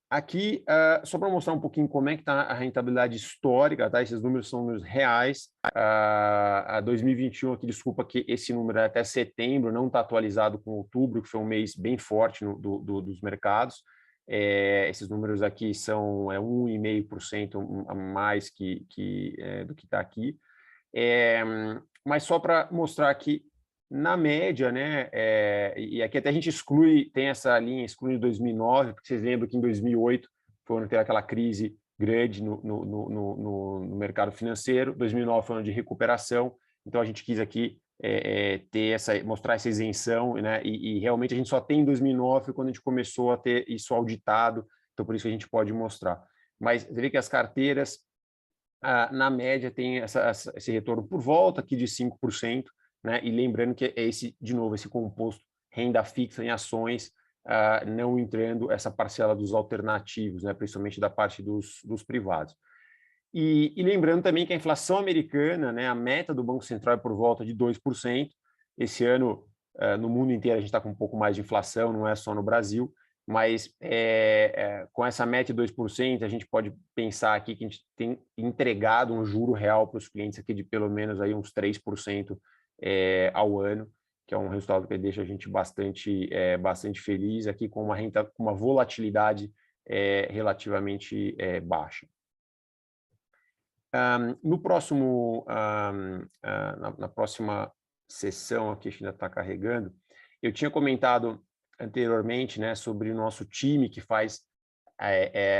Aqui, só para mostrar um pouquinho como é que está a rentabilidade histórica, tá? Esses números são números reais. A 2021, aqui, desculpa que esse número é até setembro, não está atualizado com outubro, que foi um mês bem forte dos mercados. Esses números aqui são 1,5% a mais do que está aqui. Mas só para mostrar que, na média, né, e aqui até a gente tem essa linha, exclui 2009, porque vocês lembram que em 2008 foi onde teve aquela crise grande no mercado financeiro, 2009 foi um ano de recuperação, então a gente quis aqui mostrar essa isenção, né, e realmente a gente só tem em 2009 quando a gente começou a ter isso auditado, então por isso que a gente pode mostrar. Mas você vê que as carteiras, na média, tem esse retorno por volta aqui de 5%, né? E lembrando que é de novo, esse composto renda fixa em ações, não entrando essa parcela dos alternativos, né? Principalmente da parte dos privados. E lembrando também que a inflação americana, né? A meta do Banco Central é por volta de 2%. Esse ano, no mundo inteiro, a gente está com um pouco mais de inflação, não é só no Brasil, mas com essa meta de 2%, a gente pode pensar aqui que a gente tem entregado um juro real para os clientes aqui de pelo menos aí uns 3%, ao ano, que é um resultado que deixa a gente bastante feliz aqui, com uma volatilidade relativamente baixa. Na próxima sessão, aqui a gente ainda está carregando, eu tinha comentado anteriormente, né, sobre o nosso time que faz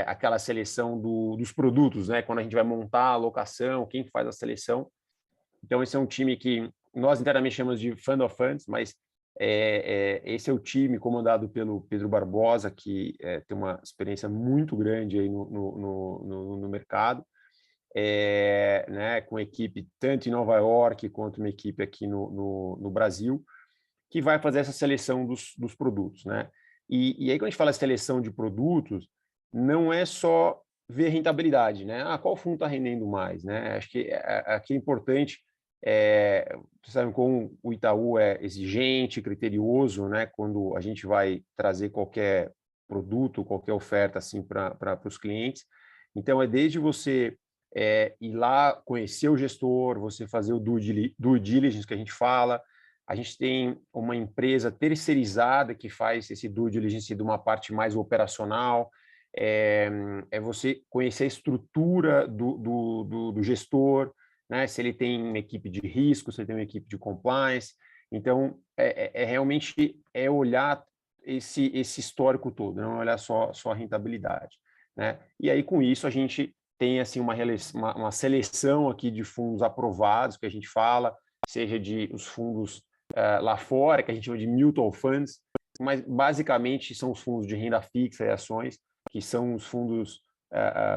aquela seleção dos produtos, né, quando a gente vai montar a alocação, quem faz a seleção. Então, esse é um time que nós internamente chamamos de Fund of Funds, mas esse é o time comandado pelo Pedro Barbosa, que tem uma experiência muito grande aí no mercado, né, com equipe tanto em Nova York quanto uma equipe aqui no Brasil, que vai fazer essa seleção dos produtos, né? E aí, quando a gente fala de seleção de produtos, não é só ver rentabilidade, né? Qual fundo está rendendo mais, né? Acho que aqui é importante, vocês sabem como o Itaú é exigente, criterioso, né? Quando a gente vai trazer qualquer produto, qualquer oferta assim para os clientes. Então, desde você ir lá conhecer o gestor, você fazer o due diligence que a gente fala. A gente tem uma empresa terceirizada que faz esse due diligence de uma parte mais operacional, você conhecer a estrutura do gestor, né? Se ele tem uma equipe de risco, se ele tem uma equipe de compliance. Então, realmente olhar esse histórico todo, não olhar só a rentabilidade, né? E aí, com isso, a gente tem assim, uma seleção aqui de fundos aprovados, que a gente fala, seja de os fundos lá fora, que a gente chama de mutual funds, mas basicamente são os fundos de renda fixa e ações, que são os fundos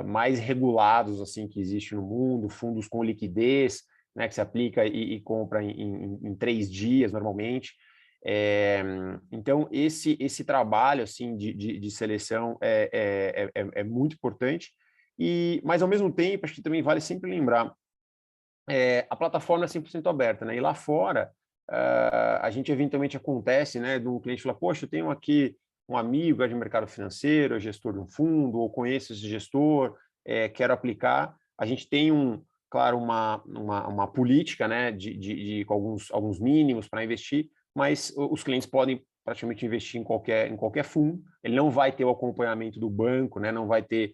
mais regulados assim que existe no mundo, fundos com liquidez, né, que se aplica e compra em 3 dias normalmente. Então esse trabalho assim de seleção é muito importante, mas ao mesmo tempo acho que também vale sempre lembrar, a plataforma é 100% aberta, né? E lá fora a gente eventualmente acontece, né, do cliente falar, poxa, eu tenho aqui um amigo de mercado financeiro, é gestor de um fundo, ou conheço esse gestor, quero aplicar. A gente tem claro, uma política, né, com alguns mínimos para investir, mas os clientes podem praticamente investir em qualquer fundo. Ele não vai ter o acompanhamento do banco, né, não vai ter,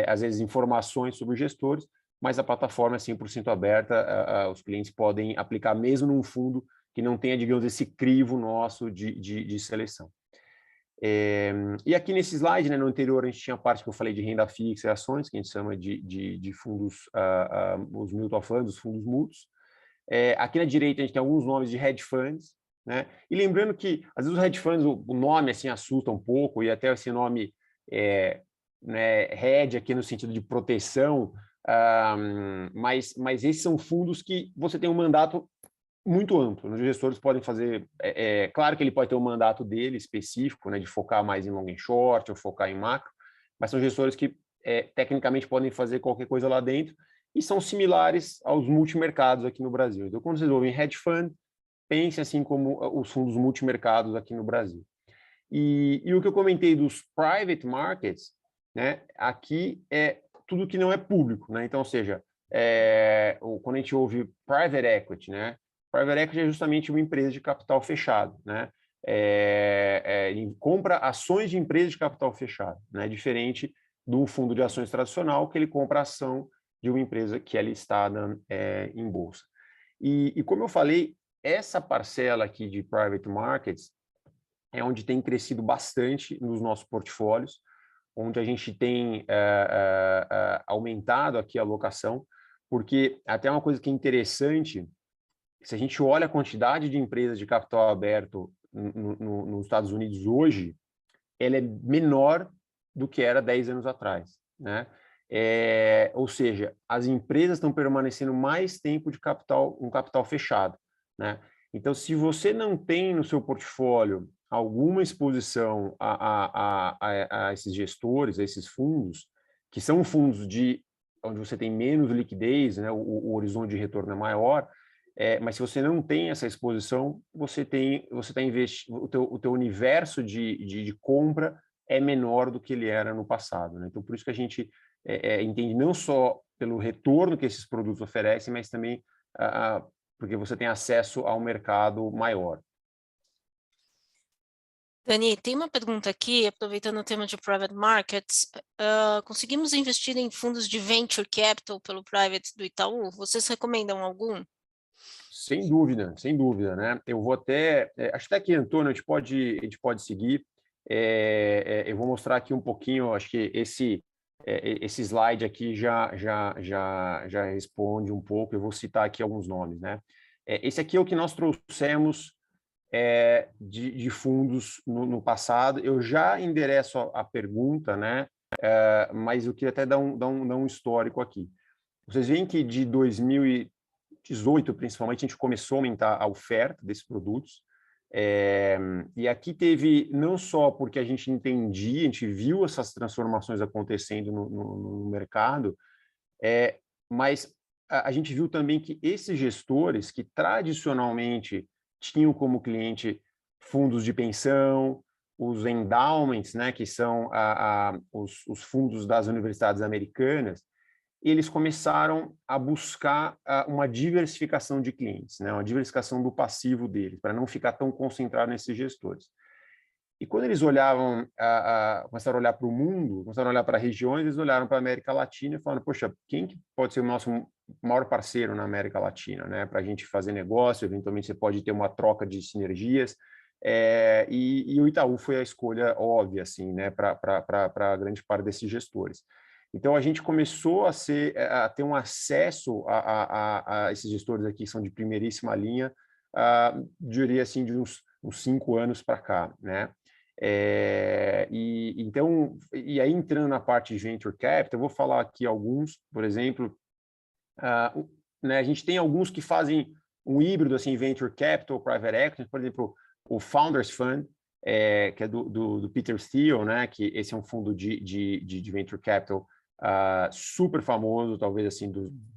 às vezes, informações sobre os gestores, mas a plataforma é 100% aberta, os clientes podem aplicar mesmo num fundo que não tenha, digamos, esse crivo nosso de seleção. E aqui nesse slide, né, no anterior, a gente tinha a parte que eu falei de renda fixa e ações, que a gente chama de fundos, os mutual funds, os fundos mútuos. Aqui na direita, a gente tem alguns nomes de hedge funds, né? E lembrando que, às vezes, os hedge funds, o nome assim, assusta um pouco, e até esse nome, né, hedge aqui no sentido de proteção, mas esses são fundos que você tem um mandato muito amplo. Os gestores podem fazer, claro que ele pode ter um mandato dele específico, né, de focar mais em long and short ou focar em macro, mas são gestores que tecnicamente podem fazer qualquer coisa lá dentro, e são similares aos multimercados aqui no Brasil. Então, quando vocês ouvem hedge fund, pense assim como os fundos multimercados aqui no Brasil. E o que eu comentei dos private markets, né, aqui é tudo que não é público, né? Então, ou seja, quando a gente ouve private equity, né? Private equity é justamente uma empresa de capital fechado, né? Ele compra ações de empresas de capital fechado, né? Diferente do fundo de ações tradicional, que ele compra a ação de uma empresa que é listada em bolsa. E como eu falei, essa parcela aqui de private markets é onde tem crescido bastante nos nossos portfólios, onde a gente tem aumentado aqui a alocação, porque até uma coisa que é interessante, se a gente olha a quantidade de empresas de capital aberto nos Estados Unidos hoje, ela é menor do que era 10 anos atrás, né? Ou seja, as empresas estão permanecendo mais tempo de capital, um capital fechado, né? Então, se você não tem no seu portfólio alguma exposição a esses gestores, a esses fundos, que são fundos onde você tem menos liquidez, né? O horizonte de retorno é maior, mas se você não tem essa exposição, você está investindo, o teu universo de compra é menor do que ele era no passado, né? Então, por isso que a gente entende não só pelo retorno que esses produtos oferecem, mas também porque você tem acesso a um mercado maior. Dani, tem uma pergunta aqui, aproveitando o tema de private markets. Conseguimos investir em fundos de venture capital pelo private do Itaú? Vocês recomendam algum? Sem dúvida, né? Eu vou até, acho até que, Antônio, a gente pode seguir. Eu vou mostrar aqui um pouquinho, acho que esse slide aqui já responde um pouco. Eu vou citar aqui alguns nomes, né? Esse aqui é o que nós trouxemos de fundos no passado. Eu já endereço a pergunta, né? Mas eu queria até dar um histórico aqui. Vocês veem que de 2018, principalmente, a gente começou a aumentar a oferta desses produtos. E aqui teve, não só porque a gente entendia, a gente viu essas transformações acontecendo no mercado, mas a gente viu também que esses gestores que tradicionalmente tinham como cliente fundos de pensão, os endowments, né, que são os fundos das universidades americanas, eles começaram a buscar uma diversificação de clientes, né, uma diversificação do passivo deles, para não ficar tão concentrado nesses gestores. E quando eles olhavam, começaram a olhar para o mundo, começaram a olhar para regiões, eles olharam para a América Latina e falaram, poxa, quem que pode ser o nosso maior parceiro na América Latina, né? Para a gente fazer negócio, eventualmente você pode ter uma troca de sinergias, e o Itaú foi a escolha óbvia, assim, né, para grande parte desses gestores. Então, a gente começou a ter um acesso a esses gestores aqui, que são de primeiríssima linha, diria assim, de uns 5 anos para cá, né? Então, aí entrando na parte de Venture Capital, eu vou falar aqui alguns, por exemplo, né, a gente tem alguns que fazem um híbrido, assim, Venture Capital, Private Equity, por exemplo, o Founders Fund, que é do Peter Thiel, né, que esse é um fundo de Venture Capital super famoso, talvez assim,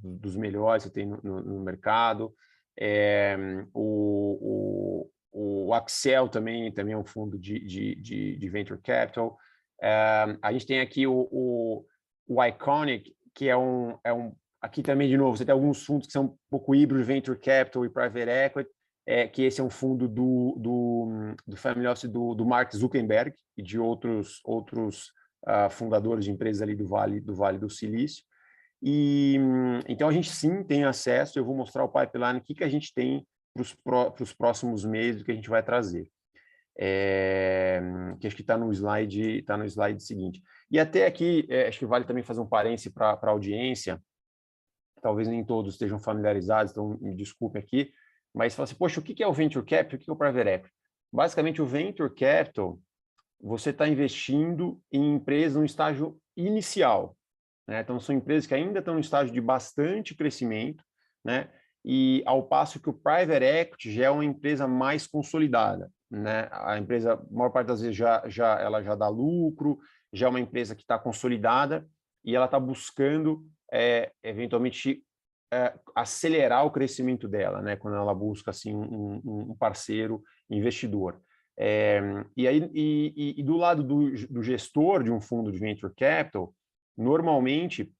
dos melhores que tem no mercado. O Accel também é um fundo de Venture Capital. A gente tem aqui o Iconic, que é um... Aqui também, de novo, você tem alguns fundos que são um pouco híbridos, Venture Capital e Private Equity, que esse é um fundo do Family Office do Mark Zuckerberg e de outros fundadores de empresas ali do Vale do Silício. Então, a gente sim tem acesso. Eu vou mostrar o pipeline, o que a gente tem para os próximos meses, o que a gente vai trazer. Que acho que está no slide seguinte. E até aqui, acho que vale também fazer um parêntese para a audiência. Talvez nem todos estejam familiarizados, então me desculpe aqui, mas fala assim, poxa, o que é o Venture Capital, o que é o Private Equity? Basicamente, o Venture Capital, você está investindo em empresas no estágio inicial, né? Então, são empresas que ainda estão no estágio de bastante crescimento, né? E ao passo que o Private Equity já é uma empresa mais consolidada, né? A empresa, a maior parte das vezes, ela já dá lucro, já é uma empresa que está consolidada e ela está buscando eventualmente acelerar o crescimento dela, né? Quando ela busca assim um parceiro investidor. E do lado do gestor de um fundo de venture capital, normalmente,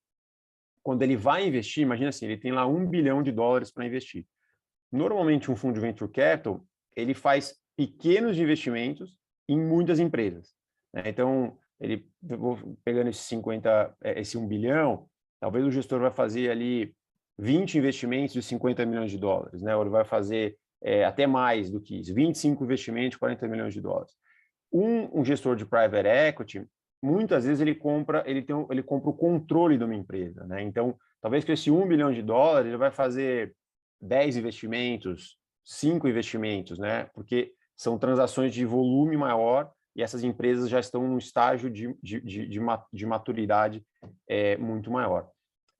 quando ele vai investir, imagina assim, ele tem lá $1 bilhão para investir. Normalmente, um fundo de venture capital, ele faz pequenos investimentos em muitas empresas, né? Então, pegando esse 1 bilhão, talvez o gestor vai fazer ali 20 investimentos de $50 milhões, né? Ou ele vai fazer até mais do que isso, 25 investimentos de $40 milhões. Um gestor de private equity, muitas vezes ele compra o controle de uma empresa, né? Então, talvez com esse $1 bilhão ele vai fazer 10 investimentos, 5 investimentos, né? Porque são transações de volume maior e essas empresas já estão num estágio de maturidade muito maior.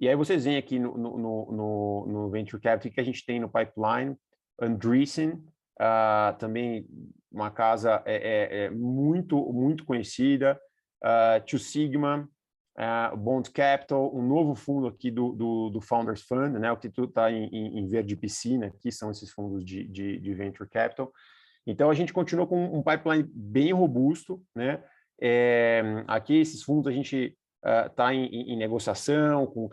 E aí vocês veem aqui no Venture Capital que a gente tem no pipeline, Andreessen, também uma casa muito conhecida, Two Sigma, Bond Capital, um novo fundo aqui do Founders Fund, né? O que tudo está em verde piscina, que são esses fundos de Venture Capital. Então, a gente continua com um pipeline bem robusto, né? Aqui, esses fundos, a gente está em negociação com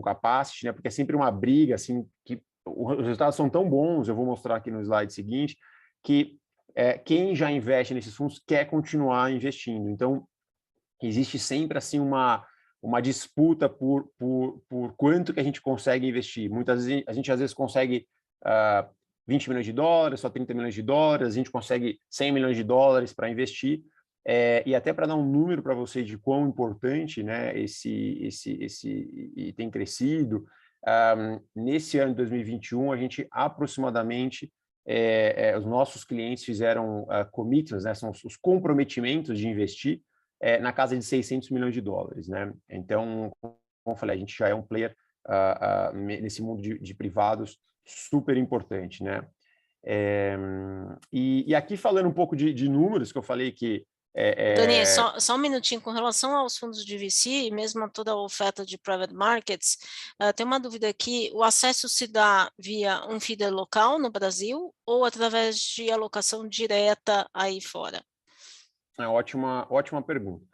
capacity, né? Porque é sempre uma briga, assim, que os resultados são tão bons, eu vou mostrar aqui no slide seguinte, que quem já investe nesses fundos quer continuar investindo. Então, existe sempre assim uma disputa por quanto que a gente consegue investir. Muitas vezes a gente às vezes consegue $20 milhões, só $30 milhões, a gente consegue $100 milhões para investir. E até para dar um número para vocês de quão importante, né, e tem crescido, nesse ano de 2021 a gente aproximadamente os nossos clientes fizeram commitments, né, são os comprometimentos de investir na casa de $600 milhões, né? Então, como eu falei, a gente já é um player nesse mundo de privados super importante, né? E aqui falando um pouco de números, que eu falei que... Dani, só um minutinho, com relação aos fundos de VC, mesmo a toda a oferta de private markets, tem uma dúvida aqui, o acesso se dá via um feeder local no Brasil ou através de alocação direta aí fora? Ótima pergunta.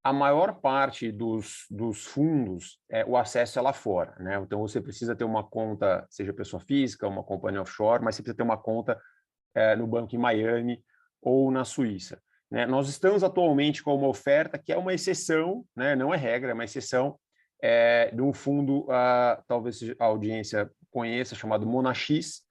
A maior parte dos fundos, o acesso é lá fora, né? Então, você precisa ter uma conta, seja pessoa física, uma companhia offshore, mas você precisa ter uma conta no banco em Miami ou na Suíça, né? Nós estamos atualmente com uma oferta que é uma exceção, né? Não é regra, é uma exceção de um fundo, talvez a audiência conheça, chamado Monax,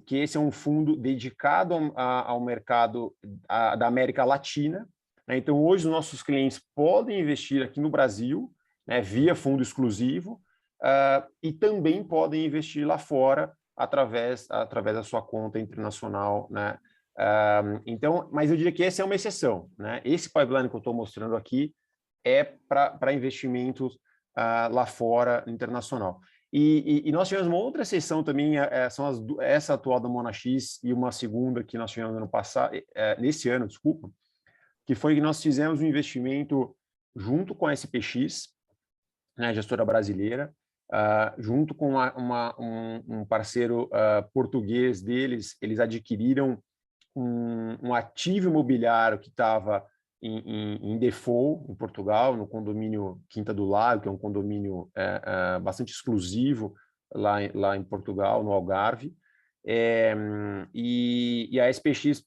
que esse é um fundo dedicado ao mercado da América Latina, né? Então, hoje, os nossos clientes podem investir aqui no Brasil, né, via fundo exclusivo, e também podem investir lá fora através da sua conta internacional, né? Então, mas eu diria que essa é uma exceção, né? Esse pipeline que eu estou mostrando aqui é para investimentos lá fora, internacional. E nós tivemos uma outra exceção também, essa atual da Monax e uma segunda que nós tivemos nesse ano, desculpa, que foi que nós fizemos um investimento junto com a SPX, né, gestora brasileira, junto com um parceiro português deles, eles adquiriram um ativo imobiliário que estava em default em Portugal, no condomínio Quinta do Lago, que é um condomínio bastante exclusivo lá em Portugal, no Algarve. E a SPX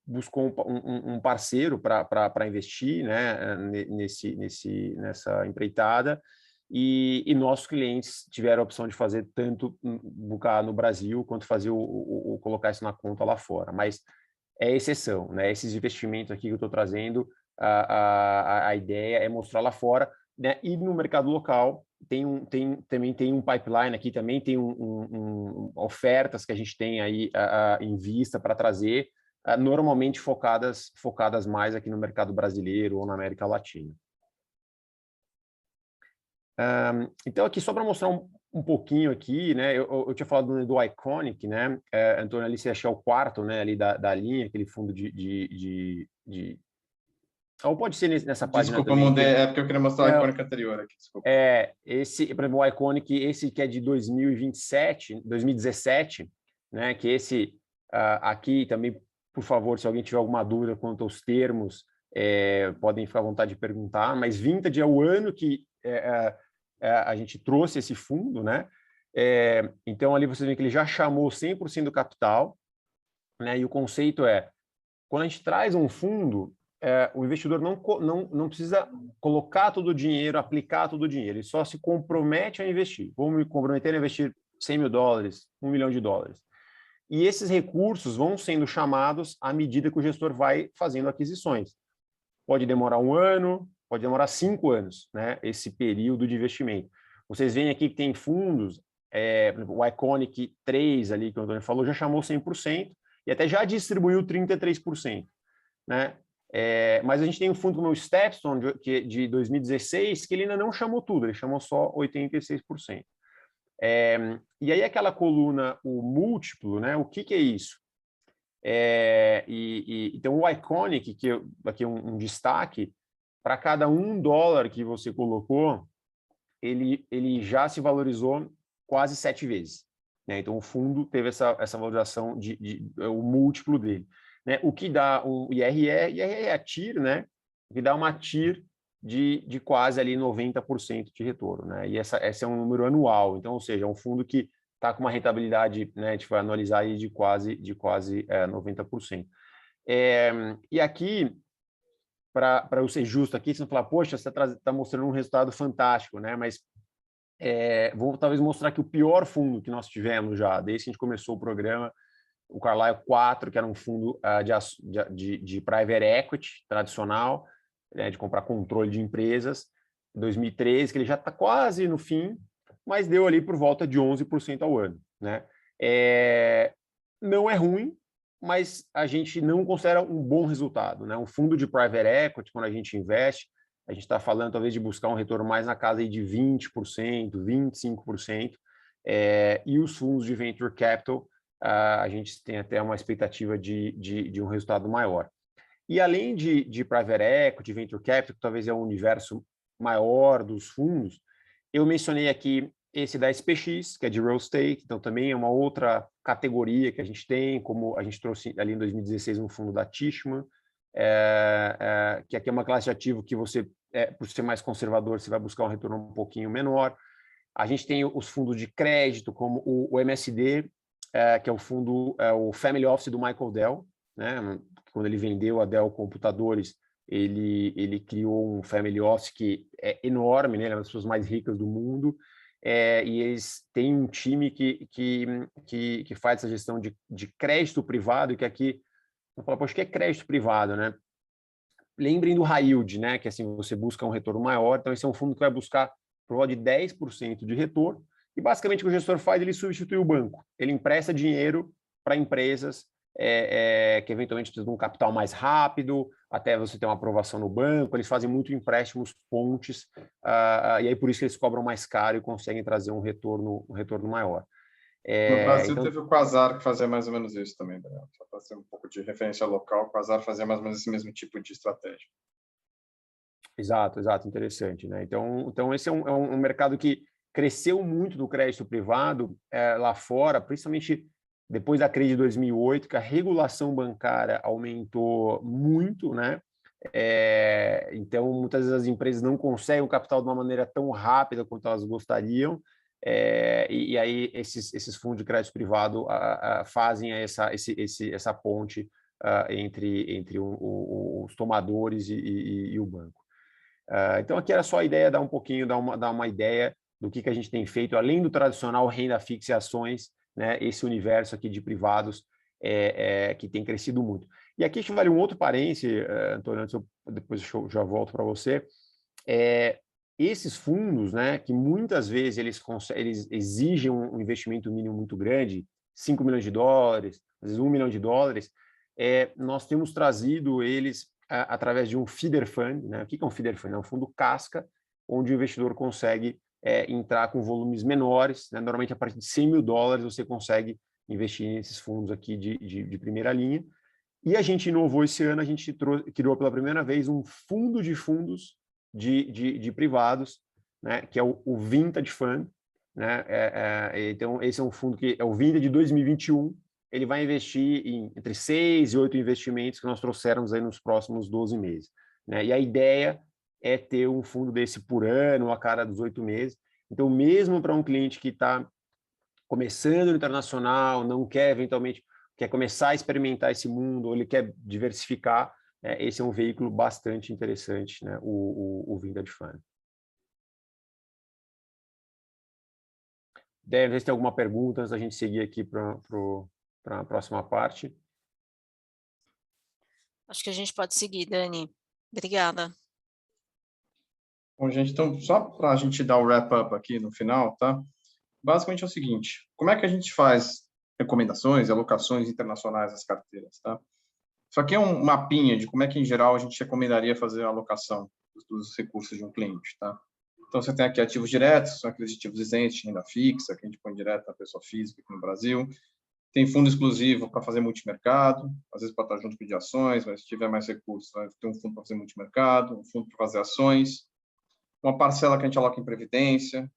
buscou um parceiro para investir, né, nessa empreitada, e nossos clientes tiveram a opção de fazer tanto buscar no Brasil quanto fazer colocar isso na conta lá fora, mas é exceção, né? Esses investimentos aqui que eu estou trazendo, a ideia é mostrar lá fora, né? E no mercado local também tem um pipeline aqui, também tem ofertas que a gente tem aí em vista para trazer, normalmente focadas mais aqui no mercado brasileiro ou na América Latina. Então, aqui só para mostrar um pouquinho aqui, né? Eu tinha falado do Iconic, né? Antônio, ali você achou o quarto, né? Ali da linha, aquele fundo de ou pode ser nessa página Desculpa, também. Mondé, é porque eu queria mostrar o Iconic anterior aqui, desculpa. Esse, por exemplo, o Iconic, esse que é de 2017, né, que esse aqui também, por favor, se alguém tiver alguma dúvida quanto aos termos, podem ficar à vontade de perguntar, mas Vintage é o ano que a gente trouxe esse fundo, né? Então, ali vocês veem que ele já chamou 100% do capital, né? E o conceito quando a gente traz um fundo, o investidor não precisa colocar todo o dinheiro, aplicar todo o dinheiro, ele só se compromete a investir. Vou me comprometer a investir $100 mil, $1 milhão. E esses recursos vão sendo chamados à medida que o gestor vai fazendo aquisições. Pode demorar 1 ano, pode demorar 5 anos, né? Esse período de investimento. Vocês veem aqui que tem fundos, por exemplo, o Iconic 3 ali, que o Antônio falou, já chamou 100% e até já distribuiu 33%, né? Mas a gente tem um fundo como o Stepstone, de 2016, que ele ainda não chamou tudo, ele chamou só 86%. E aí aquela coluna, o múltiplo, né? O que é isso? Então o Iconic, que aqui é um destaque, para cada $1 que você colocou, ele já se valorizou quase 7 vezes, né? Então o fundo teve essa valorização o múltiplo dele, né? O que dá o IRE é a TIR, né? O que dá uma TIR de quase ali 90% de retorno, né? E esse é um número anual, então, ou seja, é um fundo que está com uma rentabilidade, né? A gente vai analisar aí de quase 90%. E aqui, para eu ser justo aqui, você não falar, poxa, você está mostrando um resultado fantástico, né? Mas vou talvez mostrar que o pior fundo que nós tivemos já, desde que a gente começou o programa, o Carlyle 4, que era um fundo de private equity tradicional, né, de comprar controle de empresas, 2013, que ele já está quase no fim, mas deu ali por volta de 11% ao ano, né? Não é ruim, mas a gente não considera um bom resultado, né? Um fundo de private equity, quando a gente investe, a gente está falando talvez de buscar um retorno mais na casa aí de 20%, 25%, e os fundos de venture capital, a gente tem até uma expectativa de um resultado maior. E além de private equity, venture capital, que talvez é um universo maior dos fundos, eu mencionei aqui esse da SPX, que é de real estate, então também é uma outra categoria que a gente tem, como a gente trouxe ali em 2016 um fundo da Tishman, que aqui é uma classe de ativo que você, por ser mais conservador, você vai buscar um retorno um pouquinho menor. A gente tem os fundos de crédito, como o MSD, que é o fundo, o Family Office do Michael Dell, né? Quando ele vendeu a Dell Computadores, ele criou um Family Office que é enorme, né? Ele é uma das pessoas mais ricas do mundo, e eles têm um time que faz essa gestão de crédito privado, que aqui, eu falo, poxa, o que é crédito privado, né? Lembrem do high yield, né? Que assim, você busca um retorno maior, então esse é um fundo que vai buscar por volta de 10% de retorno, e basicamente o que o gestor faz, ele substitui o banco, ele empresta dinheiro para empresas que eventualmente precisam de um capital mais rápido, até você ter uma aprovação no banco, eles fazem muito empréstimos pontes, e aí por isso que eles cobram mais caro e conseguem trazer um retorno maior. No Brasil então, teve o Quasar que fazia mais ou menos isso também, Daniel. Só para ser um pouco de referência local, o Quasar fazia mais ou menos esse mesmo tipo de estratégia. Exato, interessante, né? Então esse é um mercado que cresceu muito do crédito privado lá fora, principalmente depois da crise de 2008, que a regulação bancária aumentou muito, né? Então, muitas vezes as empresas não conseguem o capital de uma maneira tão rápida quanto elas gostariam, e aí esses fundos de crédito privado fazem essa ponte entre os tomadores e o banco. Então, aqui era só a ideia, dar uma ideia do que a gente tem feito, além do tradicional renda fixa e ações, né, esse universo aqui de privados que tem crescido muito. E aqui vale um outro parêntese, Antônio, depois eu já volto para você. Esses fundos, né, que muitas vezes eles exigem um investimento mínimo muito grande, $5 milhões, às vezes $1 milhão, nós temos trazido eles através de um feeder fund, né? O que é um feeder fund? É um fundo casca, onde o investidor consegue entrar com volumes menores, né? Normalmente a partir de $100 mil você consegue investir nesses fundos aqui de primeira linha, E a gente inovou esse ano, a gente criou pela primeira vez um fundo de fundos de privados, né, que é o Vintage Fund, né? Então, esse é um fundo que é o Vintage de 2021, ele vai investir entre 6 e 8 investimentos que nós trouxermos aí nos próximos 12 meses. Né? E a ideia é ter um fundo desse por ano, a cada dos 8 meses. Então, mesmo para um cliente que está começando no internacional, não quer eventualmente, quer começar a experimentar esse mundo, ou ele quer diversificar, esse é um veículo bastante interessante, né? o Vintage Fund. Deve ver se tem alguma pergunta antes da gente seguir aqui para a próxima parte. Acho que a gente pode seguir, Dani. Obrigada. Bom, gente, então, só para a gente dar o wrap-up aqui no final, tá? Basicamente é o seguinte, como é que a gente faz recomendações e alocações internacionais das carteiras, tá? Isso aqui é um mapinha de como é que, em geral, a gente recomendaria fazer a alocação dos recursos de um cliente, tá? Então, você tem aqui ativos diretos, são aqueles ativos isentos de renda fixa, que a gente põe direto na pessoa física aqui no Brasil. Tem fundo exclusivo para fazer multimercado, às vezes pode estar junto com de ações, mas se tiver mais recursos, vai ter um fundo para fazer multimercado, um fundo para fazer ações, uma parcela que a gente aloca em previdência,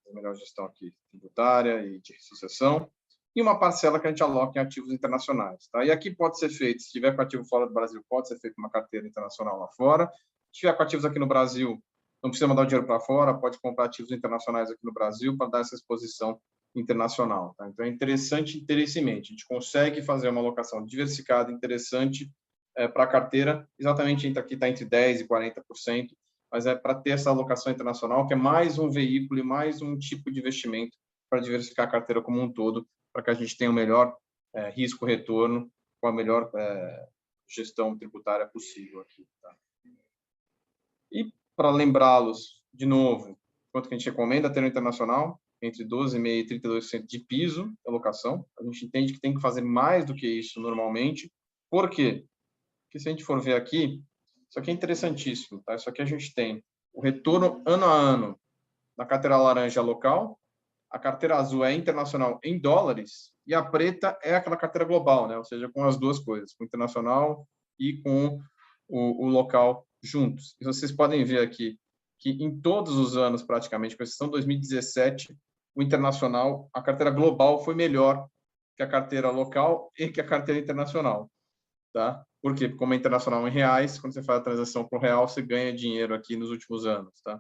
a melhor gestão aqui tributária e de sucessão, e uma parcela que a gente aloca em ativos internacionais. Tá? E aqui pode ser feito, se tiver com ativo fora do Brasil, pode ser feito uma carteira internacional lá fora. Se tiver com ativos aqui no Brasil, não precisa mandar o dinheiro para fora, pode comprar ativos internacionais aqui no Brasil para dar essa exposição internacional. Tá? Então, é interessante ter isso em mente. A gente consegue fazer uma alocação diversificada, interessante para a carteira, exatamente aqui está entre 10% e 40%, mas é para ter essa alocação internacional, que é mais um veículo e mais um tipo de investimento para diversificar a carteira como um todo, para que a gente tenha o melhor risco-retorno com a melhor gestão tributária possível aqui. Tá? E para lembrá-los, de novo, quanto que a gente recomenda ter no internacional, entre 12,5% e 32% de piso de alocação. A gente entende que tem que fazer mais do que isso normalmente. Por quê? Porque se a gente for ver aqui, isso aqui é interessantíssimo. Tá? Isso aqui a gente tem o retorno ano a ano na carteira laranja local, a carteira azul é internacional em dólares e a preta é aquela carteira global, né? Ou seja, com as duas coisas, com o internacional e com o local juntos. E vocês podem ver aqui que em todos os anos, praticamente, com exceção de 2017, o internacional, a carteira global foi melhor que a carteira local e que a carteira internacional. Tá? Por quê? Porque como é internacional em reais, quando você faz a transação para o real, você ganha dinheiro aqui nos últimos anos. Tá?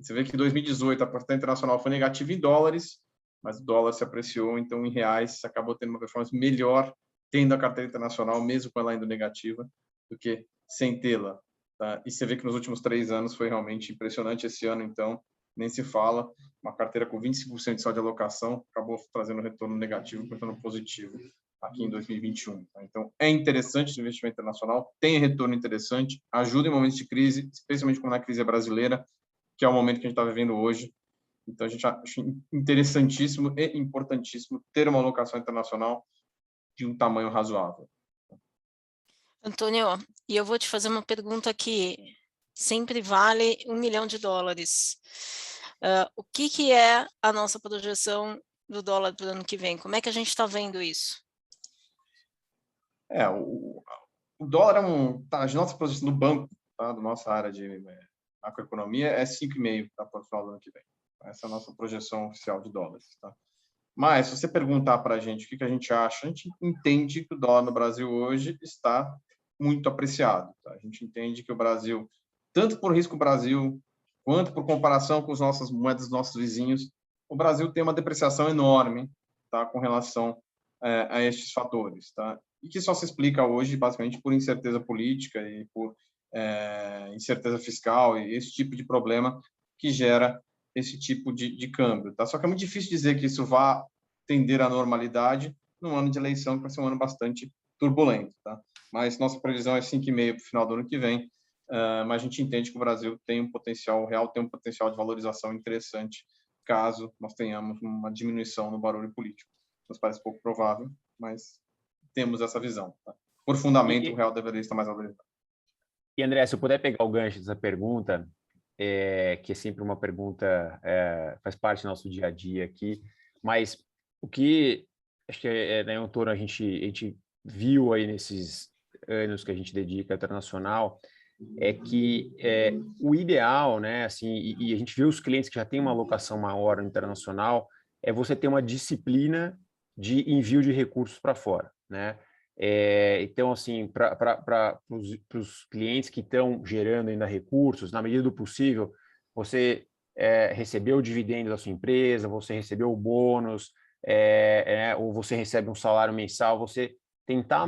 Você vê que em 2018 a carteira internacional foi negativa em dólares, mas o dólar se apreciou, então em reais você acabou tendo uma performance melhor tendo a carteira internacional, mesmo com ela indo negativa, do que sem tê-la. Tá? E você vê que nos últimos 3 anos foi realmente impressionante. Esse ano, então, nem se fala. Uma carteira com 25% só de alocação acabou trazendo retorno negativo, retorno positivo aqui em 2021. Tá? Então, é interessante o investimento internacional, tem retorno interessante, ajuda em momentos de crise, especialmente como na crise brasileira, que é o momento que a gente está vivendo hoje. Então, a gente acha interessantíssimo e importantíssimo ter uma alocação internacional de um tamanho razoável. Antônio, e eu vou te fazer uma pergunta que sempre vale $1 milhão. O que é a nossa projeção do dólar para o ano que vem? Como é que a gente está vendo isso? O dólar a nossa posição no banco, tá, da nossa área de macroeconomia, é 5,5 para o final do ano que vem. Essa é a nossa projeção oficial de dólares. Tá? Mas, se você perguntar para a gente o que a gente acha, a gente entende que o dólar no Brasil hoje está muito apreciado. Tá? A gente entende que o Brasil, tanto por risco Brasil, quanto por comparação com as nossas moedas dos nossos vizinhos, o Brasil tem uma depreciação enorme, tá, com relação a estes fatores. Tá? E que só se explica hoje, basicamente, por incerteza política e por incerteza fiscal e esse tipo de problema que gera esse tipo de câmbio. Tá? Só que é muito difícil dizer que isso vá tender à normalidade num ano de eleição, que vai ser um ano bastante turbulento. Tá? Mas nossa previsão é 5,5 para o final do ano que vem, mas a gente entende que o Brasil tem um potencial, o real tem um potencial de valorização interessante, caso nós tenhamos uma diminuição no barulho político. Nos parece pouco provável, mas temos essa visão. Tá? Por fundamento, o real deveria estar mais valorizado. E, André, se eu puder pegar o gancho dessa pergunta, que é sempre uma pergunta, faz parte do nosso dia a dia aqui, mas o que, acho que, né, Antônio, a gente viu aí anos que a gente dedica ao internacional, é que o ideal, né, assim, e a gente vê os clientes que já têm uma alocação maior no internacional, é você ter uma disciplina de envio de recursos para fora, né? Então, assim, para os clientes que estão gerando ainda recursos, na medida do possível, você recebeu o dividendo da sua empresa, você recebeu o bônus, ou você recebe um salário mensal, você tentar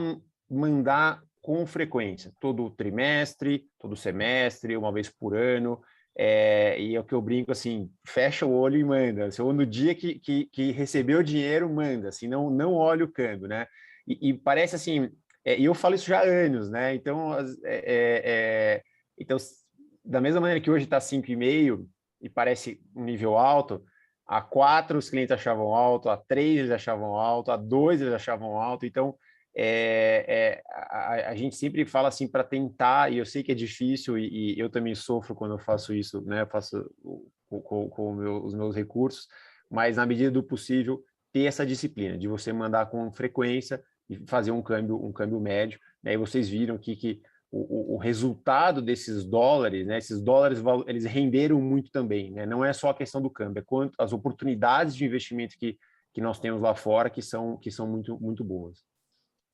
mandar com frequência, todo trimestre, todo semestre, uma vez por ano, e é o que eu brinco, assim, fecha o olho e manda. No dia que recebeu o dinheiro, manda, assim, não olha o câmbio, né? E parece assim, e eu falo isso já há anos, né? Então, então da mesma maneira que hoje está 5,5 e parece um nível alto, a 4 os clientes achavam alto, a 3 eles achavam alto, a 2 eles achavam alto. Então, a gente sempre fala assim para tentar, e eu sei que é difícil, e eu também sofro quando eu faço isso, né? Eu faço com os meus recursos, mas na medida do possível, ter essa disciplina de você mandar com frequência e fazer um câmbio médio, né? E vocês viram aqui que o resultado desses dólares, né? Esses dólares, eles renderam muito também, né? Não é só a questão do câmbio, é quanto as oportunidades de investimento que nós temos lá fora que são muito, muito boas.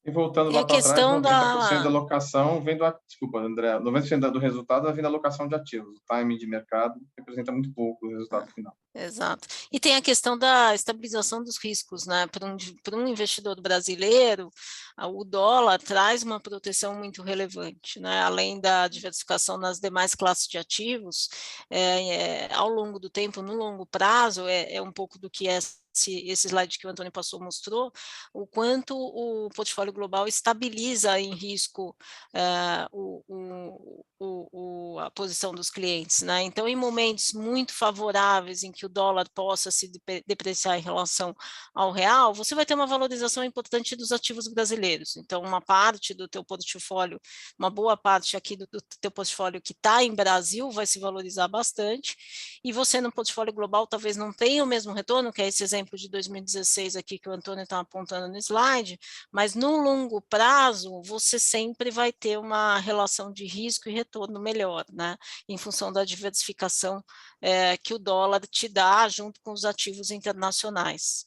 E voltando E lá a para trás, questão 90% da da... alocação vem do... Desculpa, André, 90% do resultado vem da alocação de ativos. O timing de mercado representa muito pouco o resultado final. Exato. E tem a questão da estabilização dos riscos, né? Para um investidor brasileiro, o dólar traz uma proteção muito relevante, né? Além da diversificação nas demais classes de ativos, ao longo do tempo, no longo prazo, é um pouco do que esse slide que o Antônio passou mostrou, o quanto o portfólio global estabiliza em risco a posição dos clientes, né? Então, em momentos muito favoráveis em que o dólar possa se depreciar em relação ao real, você vai ter uma valorização importante dos ativos brasileiros. Então, uma parte do teu portfólio, uma boa parte aqui do teu portfólio que está em Brasil vai se valorizar bastante, e você no portfólio global talvez não tenha o mesmo retorno, que é esse exemplo de 2016 aqui que o Antônio está apontando no slide, mas no longo prazo você sempre vai ter uma relação de risco e retorno melhor, né? Em função da diversificação que o dólar te dá junto com os ativos internacionais.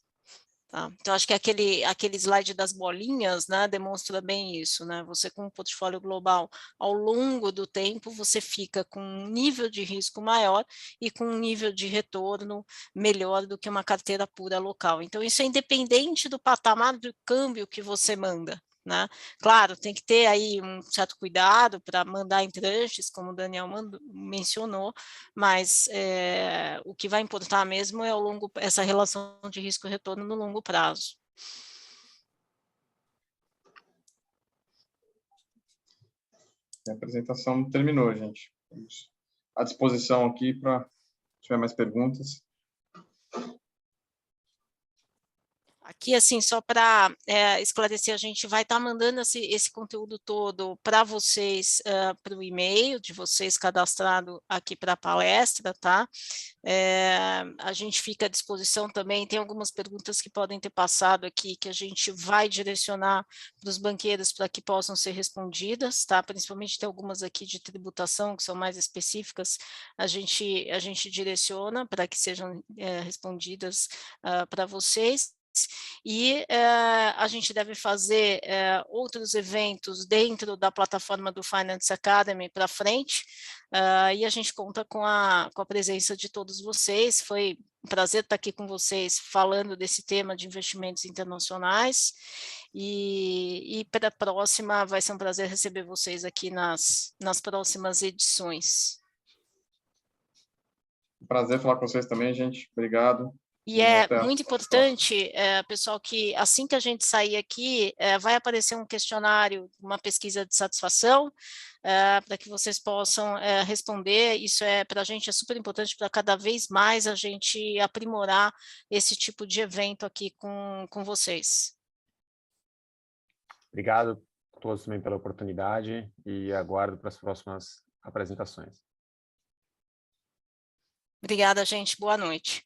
Tá? Então, acho que aquele slide das bolinhas, né, demonstra bem isso, né? Você com um portfólio global, ao longo do tempo, você fica com um nível de risco maior e com um nível de retorno melhor do que uma carteira pura local. Então, isso é independente do patamar do câmbio que você manda, né? Claro, tem que ter aí um certo cuidado para mandar em tranches, como o Daniel mencionou, mas o que vai importar mesmo é essa relação de risco-retorno no longo prazo. A apresentação terminou, gente. Estamos à disposição aqui para se tiver mais perguntas. Aqui, assim, só para esclarecer, a gente vai estar mandando esse conteúdo todo para vocês, para o e-mail de vocês cadastrado aqui para a palestra, tá? A gente fica à disposição também, tem algumas perguntas que podem ter passado aqui, que a gente vai direcionar para os banqueiros para que possam ser respondidas, tá? Principalmente tem algumas aqui de tributação, que são mais específicas, a gente direciona para que sejam respondidas para vocês. E a gente deve fazer outros eventos dentro da plataforma do Finance Academy para frente, e a gente conta com a presença de todos vocês. Foi um prazer estar aqui com vocês falando desse tema de investimentos internacionais, e para a próxima vai ser um prazer receber vocês aqui nas próximas edições. Prazer falar com vocês também, gente. Obrigado. E é muito importante, pessoal, que assim que a gente sair aqui, vai aparecer um questionário, uma pesquisa de satisfação, para que vocês possam responder. Isso para a gente é super importante para cada vez mais a gente aprimorar esse tipo de evento aqui com vocês. Obrigado a todos também pela oportunidade e aguardo para as próximas apresentações. Obrigada, gente. Boa noite.